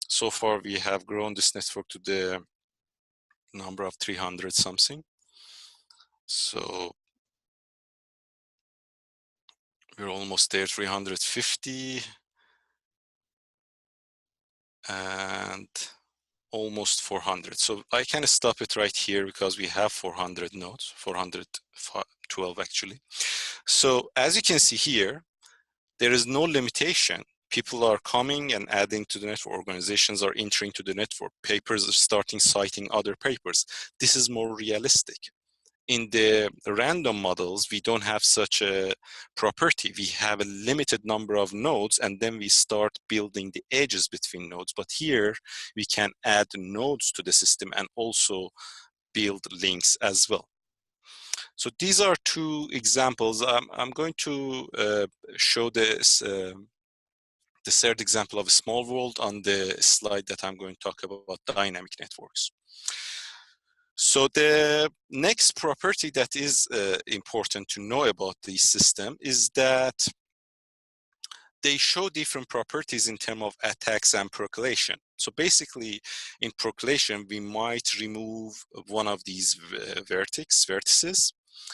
So far, we have grown this network to the number of 300 something. So we're almost there, 350 and almost 400. So I can stop it right here because we have 400 nodes, 412 actually. So as you can see here, there is no limitation. People are coming and adding to the network. Organizations are entering to the network. Papers are starting citing other papers. This is more realistic. In the random models, we don't have such a property. We have a limited number of nodes, and then we start building the edges between nodes. But here, we can add nodes to the system and also build links as well. So these are 2 examples. I'm going to show this the third example of a small world on the slide that I'm going to talk about dynamic networks. So the next property that is important to know about this system is that they show different properties in terms of attacks and percolation. So basically, in percolation, we might remove one of these vertices.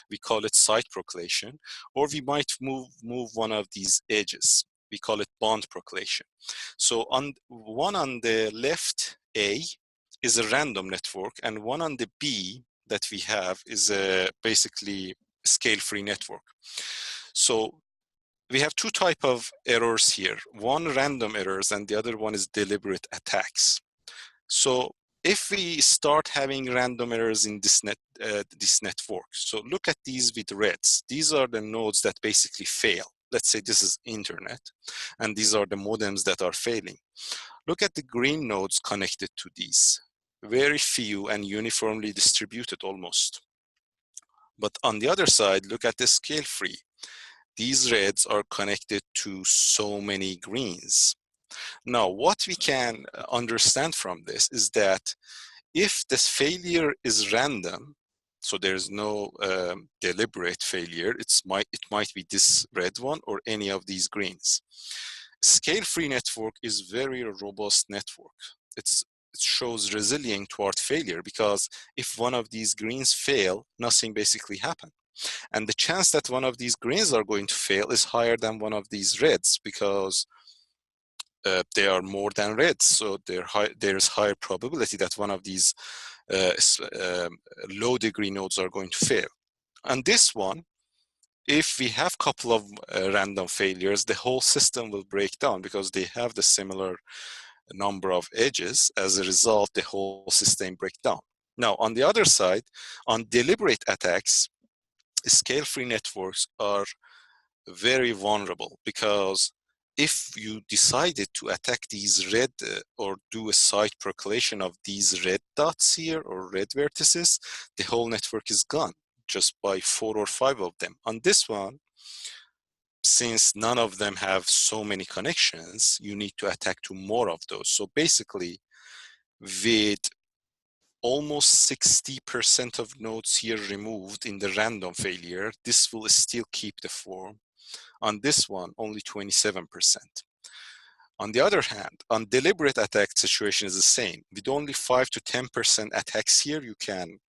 We call it side percolation, or we might move one of these edges. We call it bond percolation. So one on the left, A, is a random network, and one on the B that we have is basically scale-free network. So we have 2 types of errors here. One random errors, and the other one is deliberate attacks. So if we start having random errors in this network, so look at these with reds. These are the nodes that basically fail. Let's say this is internet, and these are the modems that are failing. Look at the green nodes connected to these. Very few and uniformly distributed almost. But on the other side, look at the scale-free. These reds are connected to so many greens. Now, what we can understand from this is that if this failure is random, So there's no deliberate failure. It might be this red one or any of these greens. Scale-free network is very robust network. It shows resilient toward failure, because if one of these greens fail, nothing basically happens. And the chance that one of these greens are going to fail is higher than one of these reds, because they are more than reds. So there's higher probability that one of these low degree nodes are going to fail. And this one, if we have a couple of random failures, the whole system will break down because they have the similar number of edges. As a result, the whole system break down. Now, on the other side, on deliberate attacks, scale-free networks are very vulnerable, because if you decided to attack these red or do a site percolation of these red dots here or red vertices, the whole network is gone just by 4 or 5 of them. On this one, since none of them have so many connections, you need to attack to more of those. So basically, with almost 60% of nodes here removed in the random failure, this will still keep the form. On this one, only 27%. On the other hand, on deliberate attack situation is the same. With only 5 to 10% attacks here, you can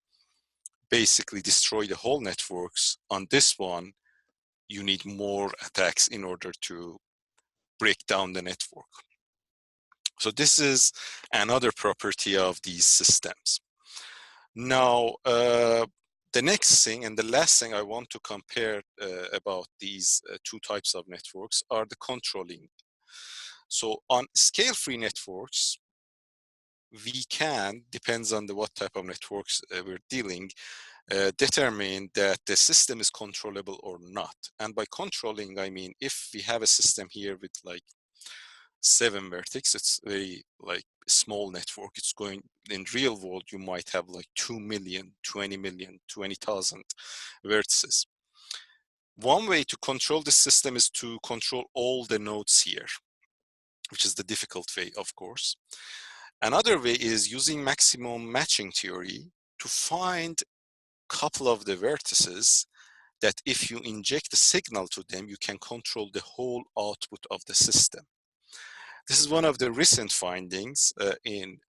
basically destroy the whole networks. On this one, you need more attacks in order to break down the network. So this is another property of these systems. Now, the next thing and the last thing I want to compare about these two types of networks are the controlling. So on scale-free networks, we can, depends on what type of networks we're dealing, determine that the system is controllable or not. And by controlling, I mean, if we have a system here with like 7 vertices, it's very like small network. It's going, in real world, you might have like 2 million, 20 million, 20,000 vertices. One way to control the system is to control all the nodes here, which is the difficult way, of course. Another way is using maximum matching theory to find a couple of the vertices that if you inject a signal to them, you can control the whole output of the system. This is one of the recent findings in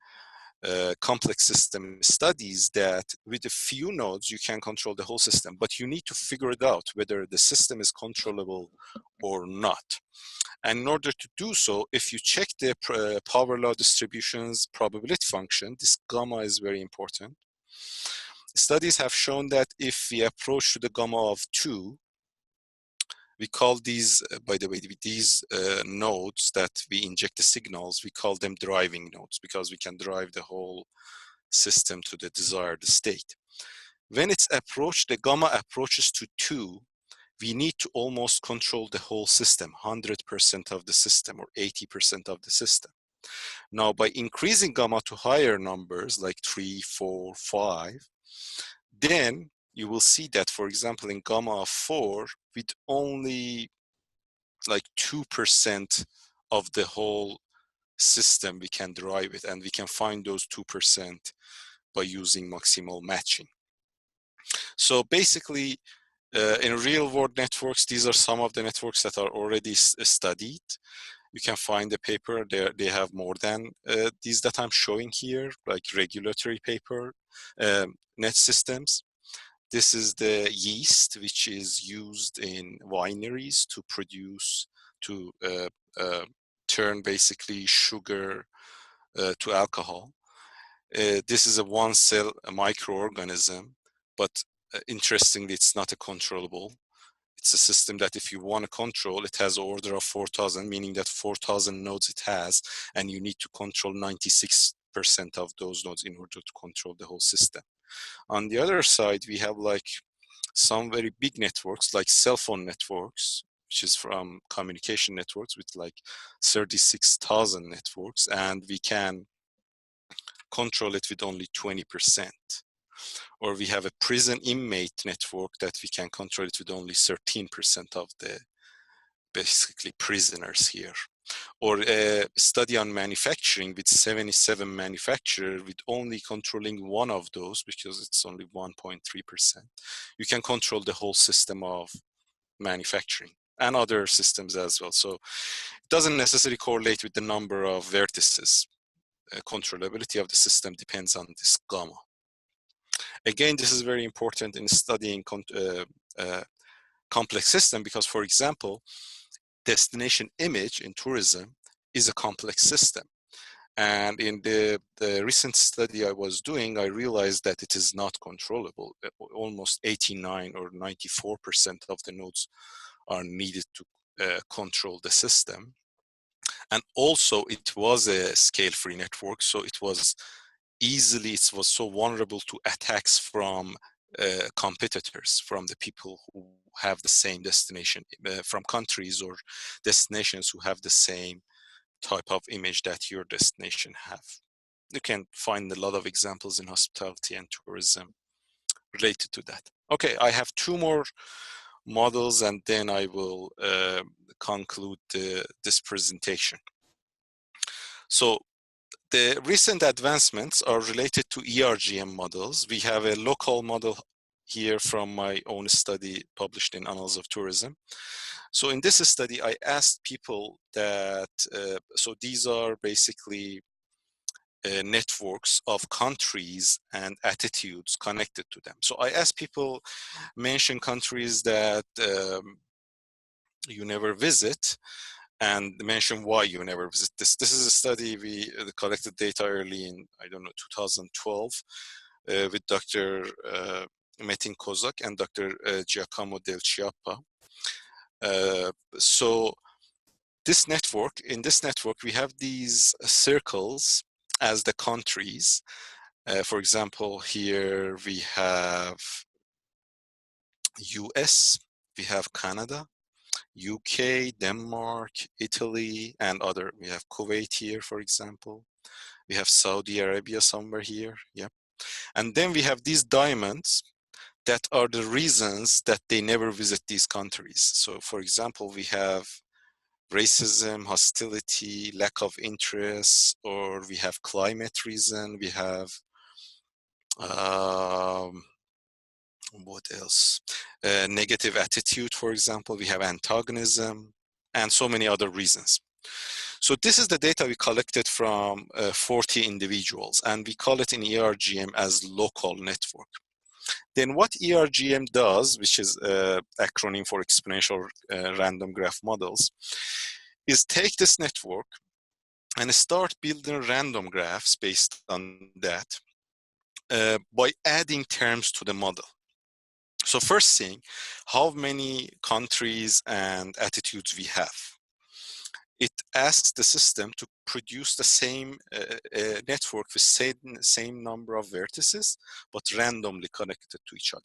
complex system studies, that with a few nodes, you can control the whole system, but you need to figure it out whether the system is controllable or not. And in order to do so, if you check the power law distribution's probability function, this gamma is very important. Studies have shown that if we approach to the gamma of 2, we call these, by the way, these nodes that we inject the signals, we call them driving nodes, because we can drive the whole system to the desired state. When it's approached, the gamma approaches to 2, we need to almost control the whole system, 100% of the system or 80% of the system. Now, by increasing gamma to higher numbers like 3, 4, 5, then you will see that, for example, in gamma of 4, with only like 2% of the whole system, we can derive it, and we can find those 2% by using maximal matching. So basically, in real world networks, these are some of the networks that are already studied. You can find the paper, they have more than these that I'm showing here, like regulatory paper, net systems. This is the yeast, which is used in wineries to produce, to turn basically sugar to alcohol. This is a one-cell microorganism, but interestingly, it's not a controllable. It's a system that if you want to control, it has an order of 4,000, meaning that 4,000 nodes it has, and you need to control 96% of those nodes in order to control the whole system. On the other side, we have like some very big networks, like cell phone networks, which is from communication networks with like 36,000 networks, and we can control it with only 20%. Or we have a prison inmate network that we can control it with only 13% of the basically prisoners here. or a study on manufacturing with 77 manufacturers with only controlling one of those, because it's only 1.3%. You can control the whole system of manufacturing and other systems as well. So it doesn't necessarily correlate with the number of vertices. Controllability of the system depends on this gamma. Again, this is very important in studying complex system, because, for example, destination image in tourism is a complex system. And in the recent study I was doing, I realized that it is not controllable. Almost 89 or 94% of the nodes are needed to control the system. And also it was a scale-free network, so it was so vulnerable to attacks from competitors, from the people who have the same destination, from countries or destinations who have the same type of image that your destination have. You can find a lot of examples in hospitality and tourism related to that. Okay, I have two more models and then I will conclude this presentation. So the recent advancements are related to ERGM models. We have a local model here from my own study published in Annals of Tourism. So in this study, I asked people that, so these are basically networks of countries and attitudes connected to them. So I asked people, mention countries that you never visit, and mention why you never visit. This is a study we collected data early in, I don't know, 2012 with Dr. Metin Kozak and Dr. Giacomo Del Chiappa. So this network, in this network, we have these circles as the countries. For example, here we have US, we have Canada, UK, Denmark, Italy, and other. We have Kuwait here, for example. We have Saudi Arabia somewhere here. Yeah. And then we have these diamonds that are the reasons that they never visit these countries. So, for example, we have racism, hostility, lack of interest, or we have climate reason. We have what else? Negative attitude, for example. We have antagonism, and so many other reasons. So this is the data we collected from 40 individuals, and we call it in ERGM as local network. Then what ERGM does, which is an acronym for exponential random graph models, is take this network and start building random graphs based on that by adding terms to the model. So first thing, how many countries and attitudes we have. It asks the system to produce the same network with same number of vertices, but randomly connected to each other.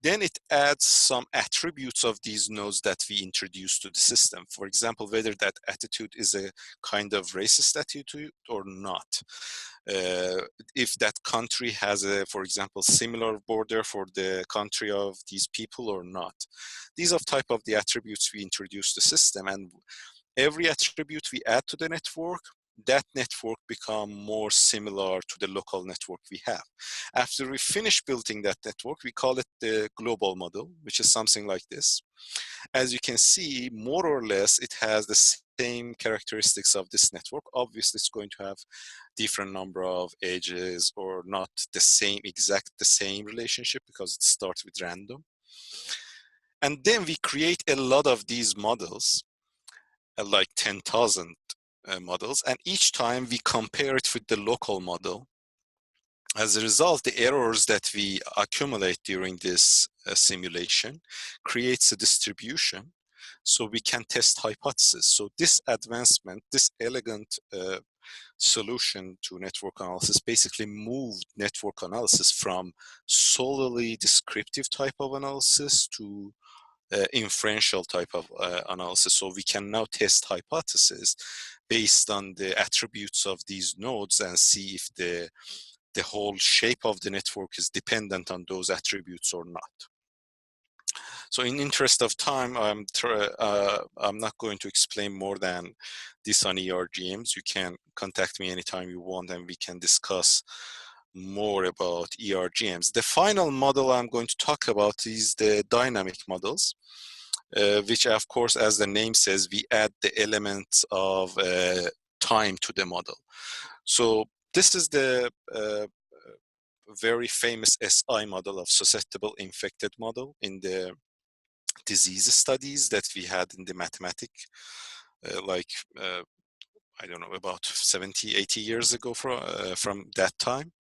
Then it adds some attributes of these nodes that we introduce to the system. For example, whether that attitude is a kind of racist attitude or not. If that country has a, for example, similar border for the country of these people or not. These are type of the attributes we introduce to the system, and every attribute we add to the network, that network become more similar to the local network we have. After we finish building that network, we call it the global model, which is something like this. As you can see, more or less, it has the same characteristics of this network. Obviously, it's going to have different number of edges or not the same, the same relationship, because it starts with random. And then we create a lot of these models, like 10,000 models, and each time we compare it with the local model. As a result, the errors that we accumulate during this simulation creates a distribution, so we can test hypotheses. So this advancement, this elegant solution to network analysis basically moved network analysis from solely descriptive type of analysis to inferential type of analysis. So we can now test hypotheses based on the attributes of these nodes and see if the whole shape of the network is dependent on those attributes or not. So in interest of time, I'm not going to explain more than this on ERGMs. You can contact me anytime you want and we can discuss more about ERGMs. The final model I'm going to talk about is the dynamic models, which of course, as the name says, we add the elements of time to the model. So this is the very famous SI model of susceptible infected model in the disease studies that we had in the mathematics, I don't know, about 70, 80 years ago from that time.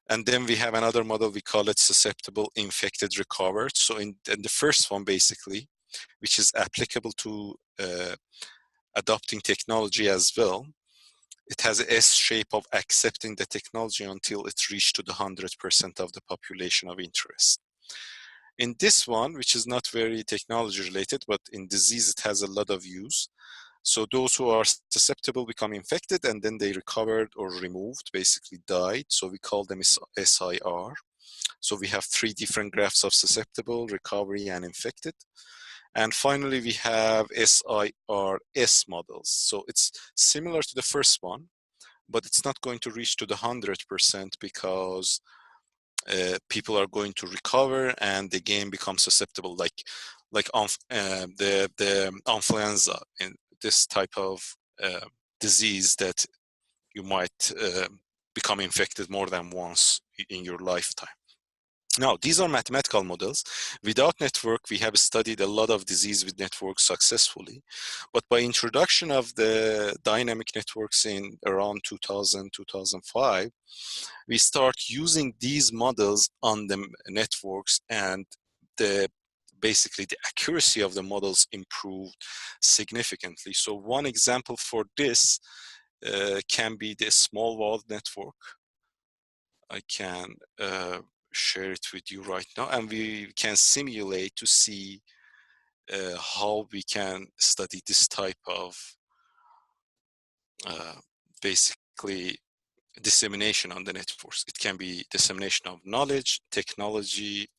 And then we have another model, we call it susceptible infected recovered. So in the first one, basically, which is applicable to adopting technology as well, it has an S shape of accepting the technology until it reached to the 100% of the population of interest. In this one, which is not very technology related, but in disease, it has a lot of use. So those who are susceptible become infected and then they recovered or removed, basically died. So we call them SIR. So we have three different graphs of susceptible, recovery, and infected. And finally, we have SIRS models. So it's similar to the first one, but it's not going to reach to the 100% because people are going to recover and again become susceptible, like the influenza in this type of disease that you might become infected more than once in your lifetime. Now, these are mathematical models. Without network, we have studied a lot of disease with networks successfully. But by introduction of the dynamic networks in around 2000, 2005, we start using these models on the networks, and basically the accuracy of the models improved significantly. So one example for this can be the small world network. I can share it with you right now, and we can simulate to see how we can study this type of basically dissemination on the networks. It can be dissemination of knowledge, technology,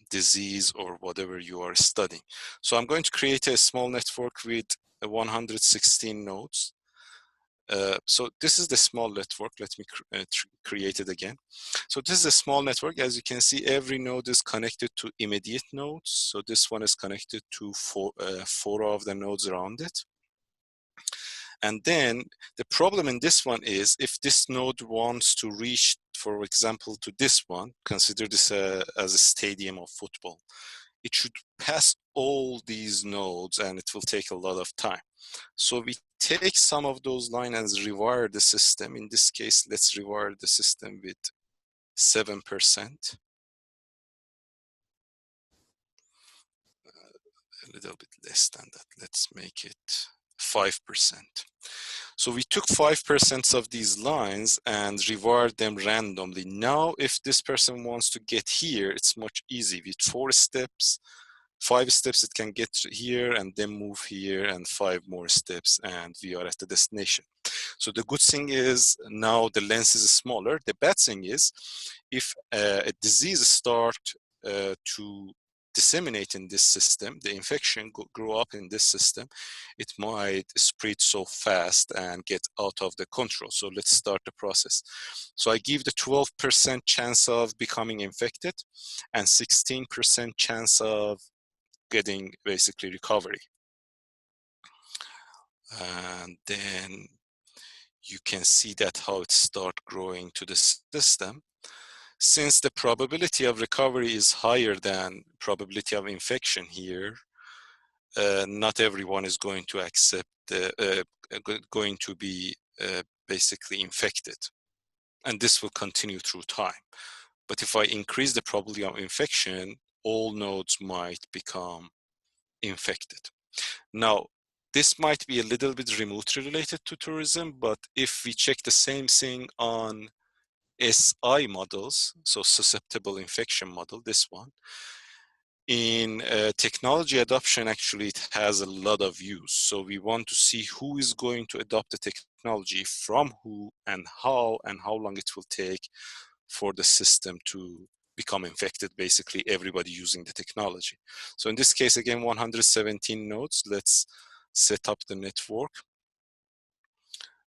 disease, or whatever you are studying. So I'm going to create a small network with 116 nodes. So this is the small network. Let me create it again. So this is a small network. As you can see, every node is connected to immediate nodes. So this one is connected to four of the nodes around it. And then the problem in this one is if this node wants to reach, for example, to this one, consider this as a stadium of football. It should pass all these nodes and it will take a lot of time. So we take some of those lines and rewire the system. In this case, let's rewire the system with 7%. A little bit less than that. Let's make it 5%. So we took 5% of these lines and rewired them randomly. Now, if this person wants to get here, it's much easier. With 5 steps, it can get here and then move here, and 5 more steps, and we are at the destination. So the good thing is now the length is smaller. The bad thing is if a disease starts to disseminate in this system, the infection grow up in this system, it might spread so fast and get out of the control. So let's start the process. So I give the 12% chance of becoming infected and 16% chance of getting basically recovery. And then you can see that how it start growing to the system. Since the probability of recovery is higher than probability of infection here, not everyone is going to accept, going to be basically infected. And this will continue through time. But if I increase the probability of infection, all nodes might become infected. Now, this might be a little bit remotely related to tourism, but if we check the same thing on SI models, so susceptible infection model, this one, in technology adoption, actually, it has a lot of use. So we want to see who is going to adopt the technology, from who and how long it will take for the system to become infected, basically everybody using the technology. So in this case, again, 117 nodes. Let's set up the network.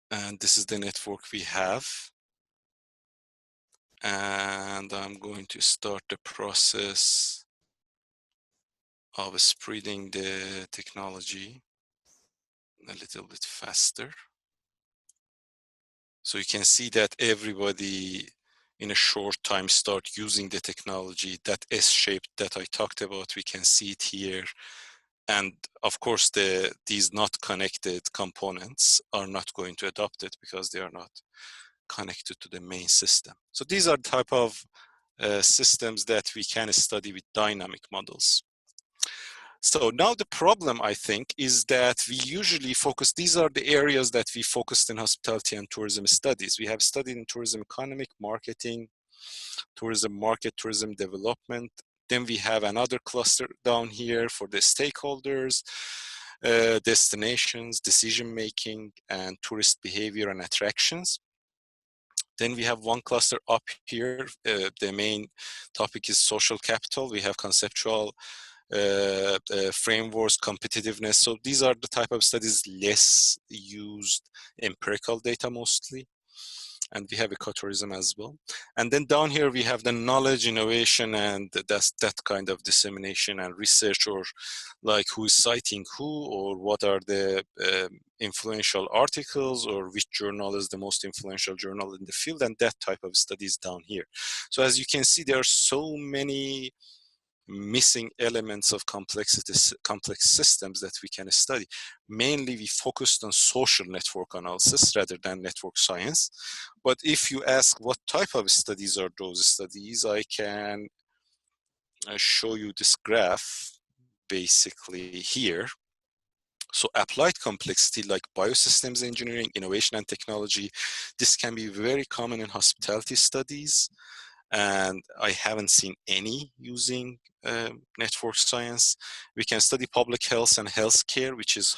And this is the network we have. And I'm going to start the process of spreading the technology a little bit faster. So you can see that everybody in a short time start using the technology. That S-shape that I talked about, we can see it here. And of course, these not connected components are not going to adopt it because they are not connected to the main system. So these are the type of systems that we can study with dynamic models. So now the problem, I think, is that we usually focus, these are the areas that we focused in hospitality and tourism studies. We have studied in tourism economic, marketing, tourism market, tourism development. Then we have another cluster down here for the stakeholders, destinations, decision-making, and tourist behavior and attractions. Then we have one cluster up here. The main topic is social capital. We have conceptual frameworks, competitiveness. So these are the type of studies less used, empirical data mostly. And we have ecotourism as well. And then down here we have the knowledge, innovation, and that's that kind of dissemination and research, or like who is citing who, or what are the influential articles, or which journal is the most influential journal in the field, and that type of studies down here. So as you can see, there are so many missing elements of complex systems that we can study. Mainly we focused on social network analysis rather than network science. But if you ask what type of studies are those studies, I can show you this graph basically here. So applied complexity like biosystems engineering, innovation and technology, this can be very common in hospitality studies. And I haven't seen any using network science. We can study public health and healthcare, which is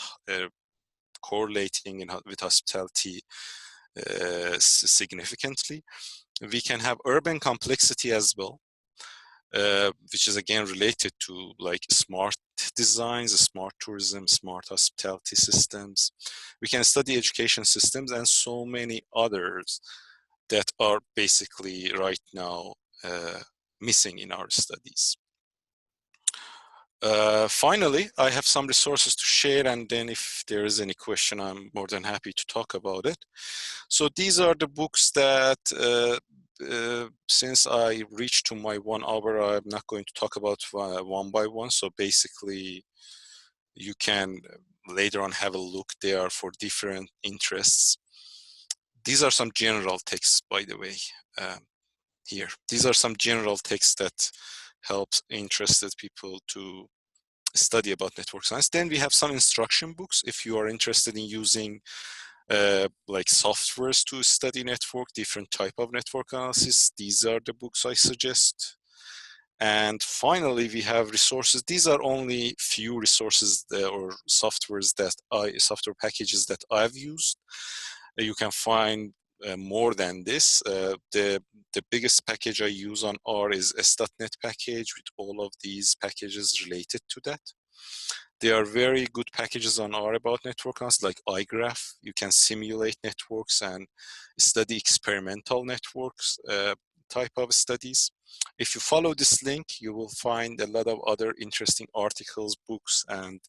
correlating with hospitality significantly. We can have urban complexity as well, which is again related to like smart designs, smart tourism, smart hospitality systems. We can study education systems and so many others that are basically right now missing in our studies. Finally, I have some resources to share, and then if there is any question, I'm more than happy to talk about it. So these are the books that, since I reached to my 1 hour, I'm not going to talk about one by one. So basically, you can later on have a look. They are for different interests. These are some general texts, by the way, here. These are some general texts that helps interested people to study about network science. Then we have some instruction books if you are interested in using like softwares to study network, different type of network analysis. These are the books I suggest. And finally, we have resources. These are only few resources or softwares that software packages that I've used. You can find more than this. The biggest package I use on R is S.NET package with all of these packages related to that. There are very good packages on R about network analysis, like iGraph. You can simulate networks and study experimental networks type of studies. If you follow this link, you will find a lot of other interesting articles, books, and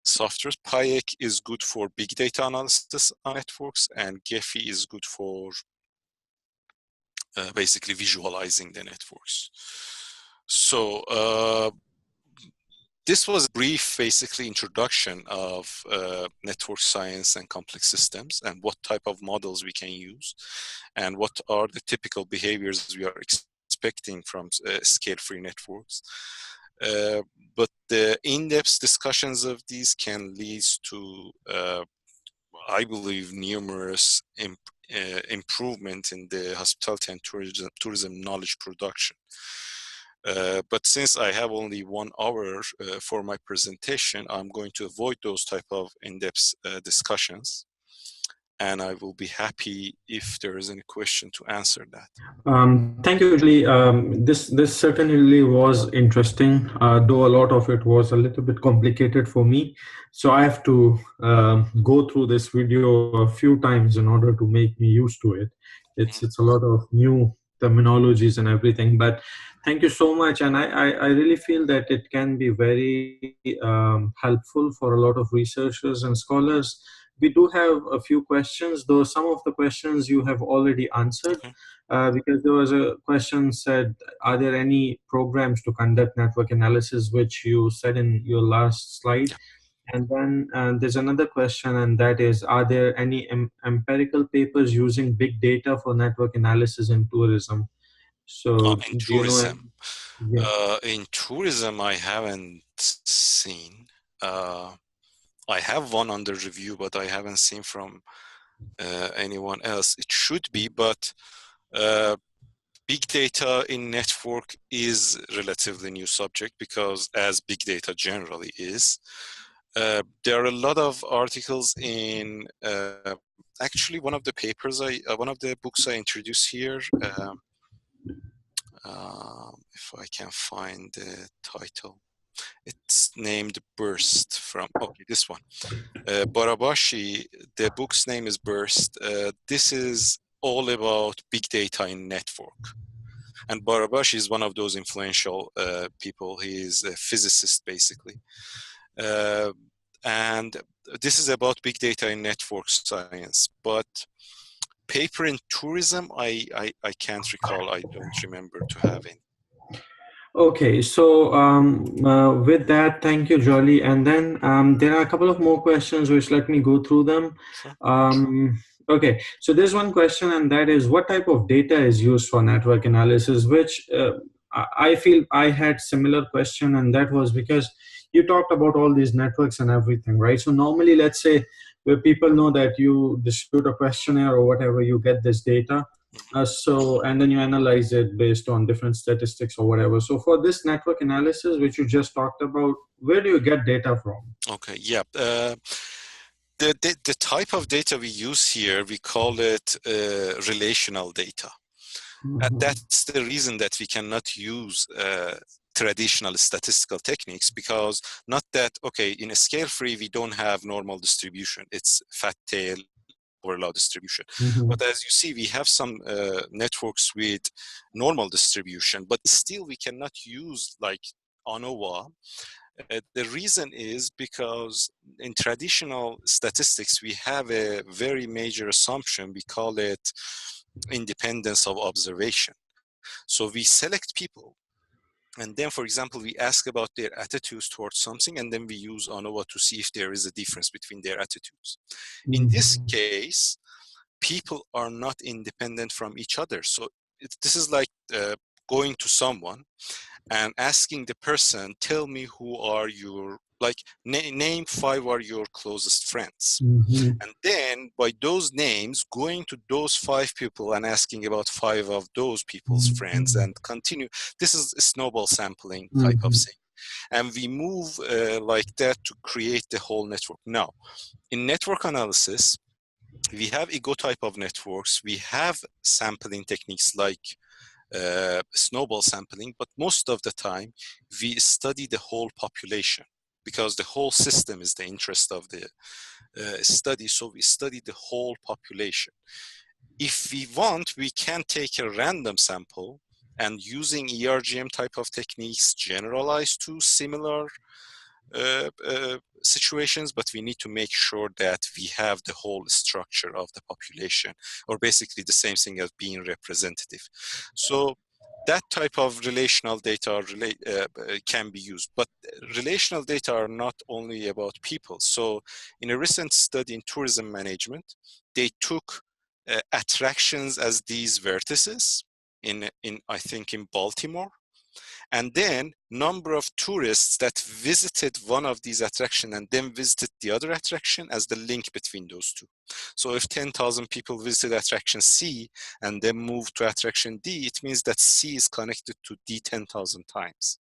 software. Payek is good for big data analysis on networks, and Gephi is good for basically visualizing the networks. So this was a brief, basically, introduction of network science and complex systems and what type of models we can use and what are the typical behaviors we are expecting from scale-free networks. But the in-depth discussions of these can lead to, I believe, numerous improvement in the hospitality and tourism knowledge production. But since I have only 1 hour for my presentation, I'm going to avoid those type of in-depth discussions. and I will be happy if there is any question to answer that. Thank you, Julie. This certainly was interesting, though a lot of it was a little bit complicated for me. So I have to go through this video a few times in order to make me used to it. It's a lot of new terminologies and everything. But thank you so much, and I really feel that it can be very helpful for a lot of researchers and scholars. We do have a few questions, though some of the questions you have already answered, Okay. because there was a question said, are there any programs to conduct network analysis, which you said in your last slide? Yeah. And then there's another question, and that is, are there any empirical papers using big data for network analysis in tourism? So In do you know? tourism, Yeah. I haven't seen. I have one under review, but I haven't seen from anyone else. It should be, but big data in network is relatively new subject, because as big data generally is, there are a lot of articles in actually one of the papers one of the books I introduced here. If I can find the title, it's named Burst from, okay, this one. Barabashi, the book's name is Burst. This is all about big data in network. And Barabashi is one of those influential people. He is a physicist, basically. And this is about big data in network science. But paper in tourism, I can't recall. I don't remember to have it. Okay, so with that, thank you, Jolly. And then there are a couple of more questions, which let me go through them. Sure. Okay, so there's one question, and that is, what type of data is used for network analysis? Which I feel I had similar question, and that was because you talked about all these networks and everything, right? So normally, let's say where people know that you distribute a questionnaire or whatever, you get this data. And then you analyze it based on different statistics or whatever. So for this network analysis, which you just talked about, where do you get data from? Okay, yeah. The type of data we use here, we call it relational data. That's the reason that we cannot use traditional statistical techniques, because not that, okay, in a scale free, we don't have normal distribution. It's fat tail overlaw distribution. But as you see, we have some networks with normal distribution, but still we cannot use like ANOVA. The reason is because in traditional statistics, we have a very major assumption. We call it independence of observation. So we select people, and then, for example, we ask about their attitudes towards something, and then we use ANOVA to see if there is a difference between their attitudes. In this case, people are not independent from each other. So this is like going to someone and asking the person, tell me who are your, like, name 5 are your closest friends. And then by those names, going to those 5 people and asking about 5 of those people's friends and continue. This is a snowball sampling type of thing. And we move like that to create the whole network. Now, in network analysis, we have ego type of networks. We have sampling techniques like snowball sampling, but most of the time we study the whole population, because the whole system is the interest of the study. So we study the whole population. If we want, we can take a random sample and using ERGM type of techniques generalize to similar situations, but we need to make sure that we have the whole structure of the population, or basically the same thing as being representative. So that type of relational data can be used, but relational data are not only about people. So in a recent study in tourism management, they took attractions as these vertices in I think in Baltimore, and then number of tourists that visited one of these attractions and then visited the other attraction as the link between those two. So if 10,000 people visited attraction C and then moved to attraction D, it means that C is connected to D 10,000 times.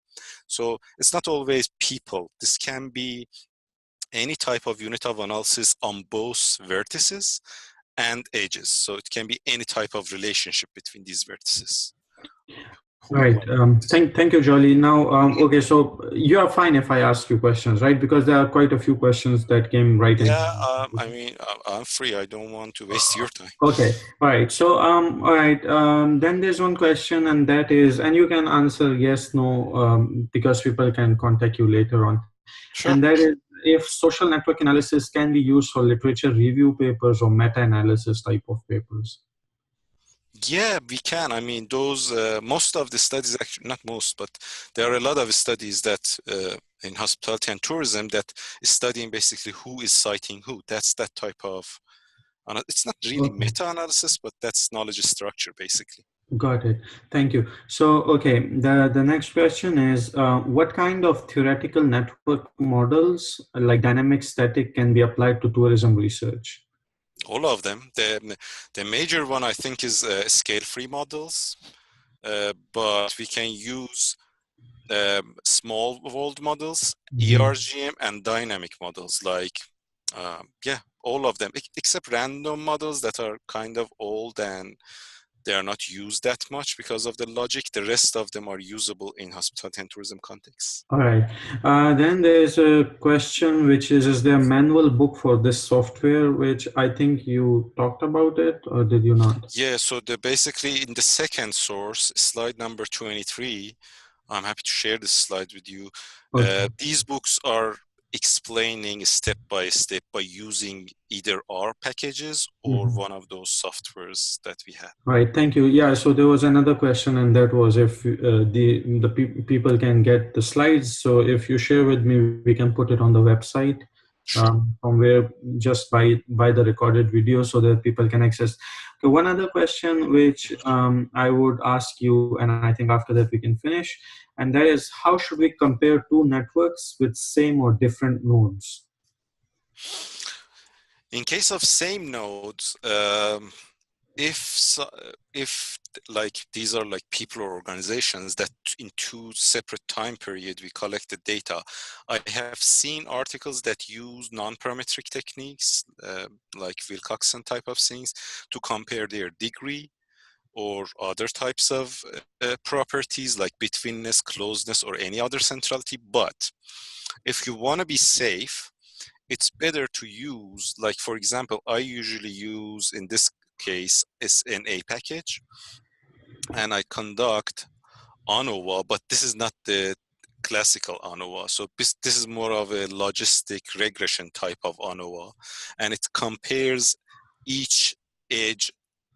So it's not always people. This can be any type of unit of analysis on both vertices, and edges. So it can be any type of relationship between these vertices. Right. Thank you, Jolly. Now, okay, so you are fine if I ask you questions, right? Because there are quite a few questions that came right in. Yeah, I mean, I'm free. I don't want to waste your time. Okay. All right. So, all right. Then there's one question, and that is, and you can answer yes, no, because people can contact you later on. Sure. And that is, if social network analysis can be used for literature review papers or meta-analysis type of papers. Yeah, we can. I mean, those most of the studies, actually not most, but there are a lot of studies that in hospitality and tourism that is studying basically who is citing who. That's that type of. It's not really Okay. meta-analysis, but that's knowledge structure basically. Got it. Thank you. So, okay, the next question is, what kind of theoretical network models, like dynamic static, can be applied to tourism research? All of them. The major one I think is scale-free models, but we can use small world models, ERGM, and dynamic models. Like, yeah, all of them, except random models that are kind of old and they are not used that much because of the logic. The rest of them are usable in hospitality and tourism contexts. All right. Then there's a question which is there a manual book for this software, which I think you talked about it, or did you not? Yeah, so basically in the second source, slide number 23, I'm happy to share this slide with you. Okay. These books are explaining step by step by using either R packages or Mhm. one of those softwares that we have. Right, thank you. Yeah, so there was another question, and that was if people can get the slides. So if you share with me, we can put it on the website, Sure. from where just by the recorded video, so that people can access. Okay, one other question which I would ask you, and I think after that we can finish, and that is, how should we compare two networks with same or different nodes? In case of same nodes, if like these are like people or organizations that in two separate time period we collected data, I have seen articles that use non-parametric techniques like Wilcoxon type of things to compare their degree or other types of properties like betweenness, closeness, or any other centrality. But if you want to be safe, it's better to use, like, for example, I usually use, in this case, SNA package, and I conduct ANOVA, but this is not the classical ANOVA. So this is more of a logistic regression type of ANOVA, and it compares each edge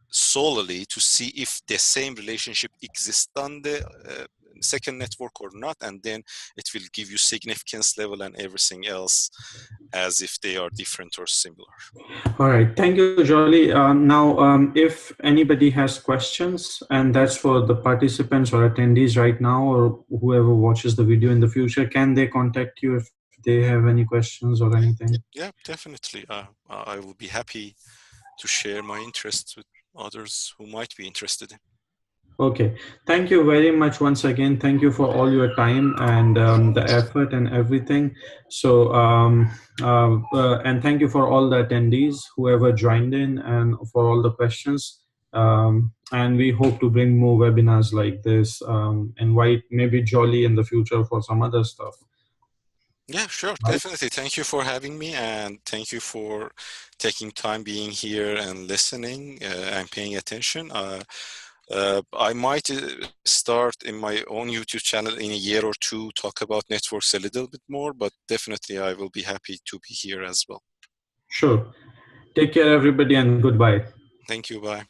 solely to see if the same relationship exists on the second network or not, and then it will give you significance level and everything else as if they are different or similar. All right, thank you, Jolly. Now, if anybody has questions, and that's for the participants or attendees right now, or whoever watches the video in the future, can they contact you if they have any questions or anything? Yeah, definitely. I will be happy to share my interests with others who might be interested in. Okay, thank you very much once again. Thank you for all your time and the effort and everything. So, and thank you for all the attendees, whoever joined in, and for all the questions. And we hope to bring more webinars like this, invite maybe Jolly in the future for some other stuff. Yeah, sure, Right? definitely. Thank you for having me, and thank you for taking time being here and listening and paying attention. I might start in my own YouTube channel in a year or two, talk about networks a little bit more, but definitely I will be happy to be here as well. Sure. Take care, everybody, and goodbye. Thank you. Bye.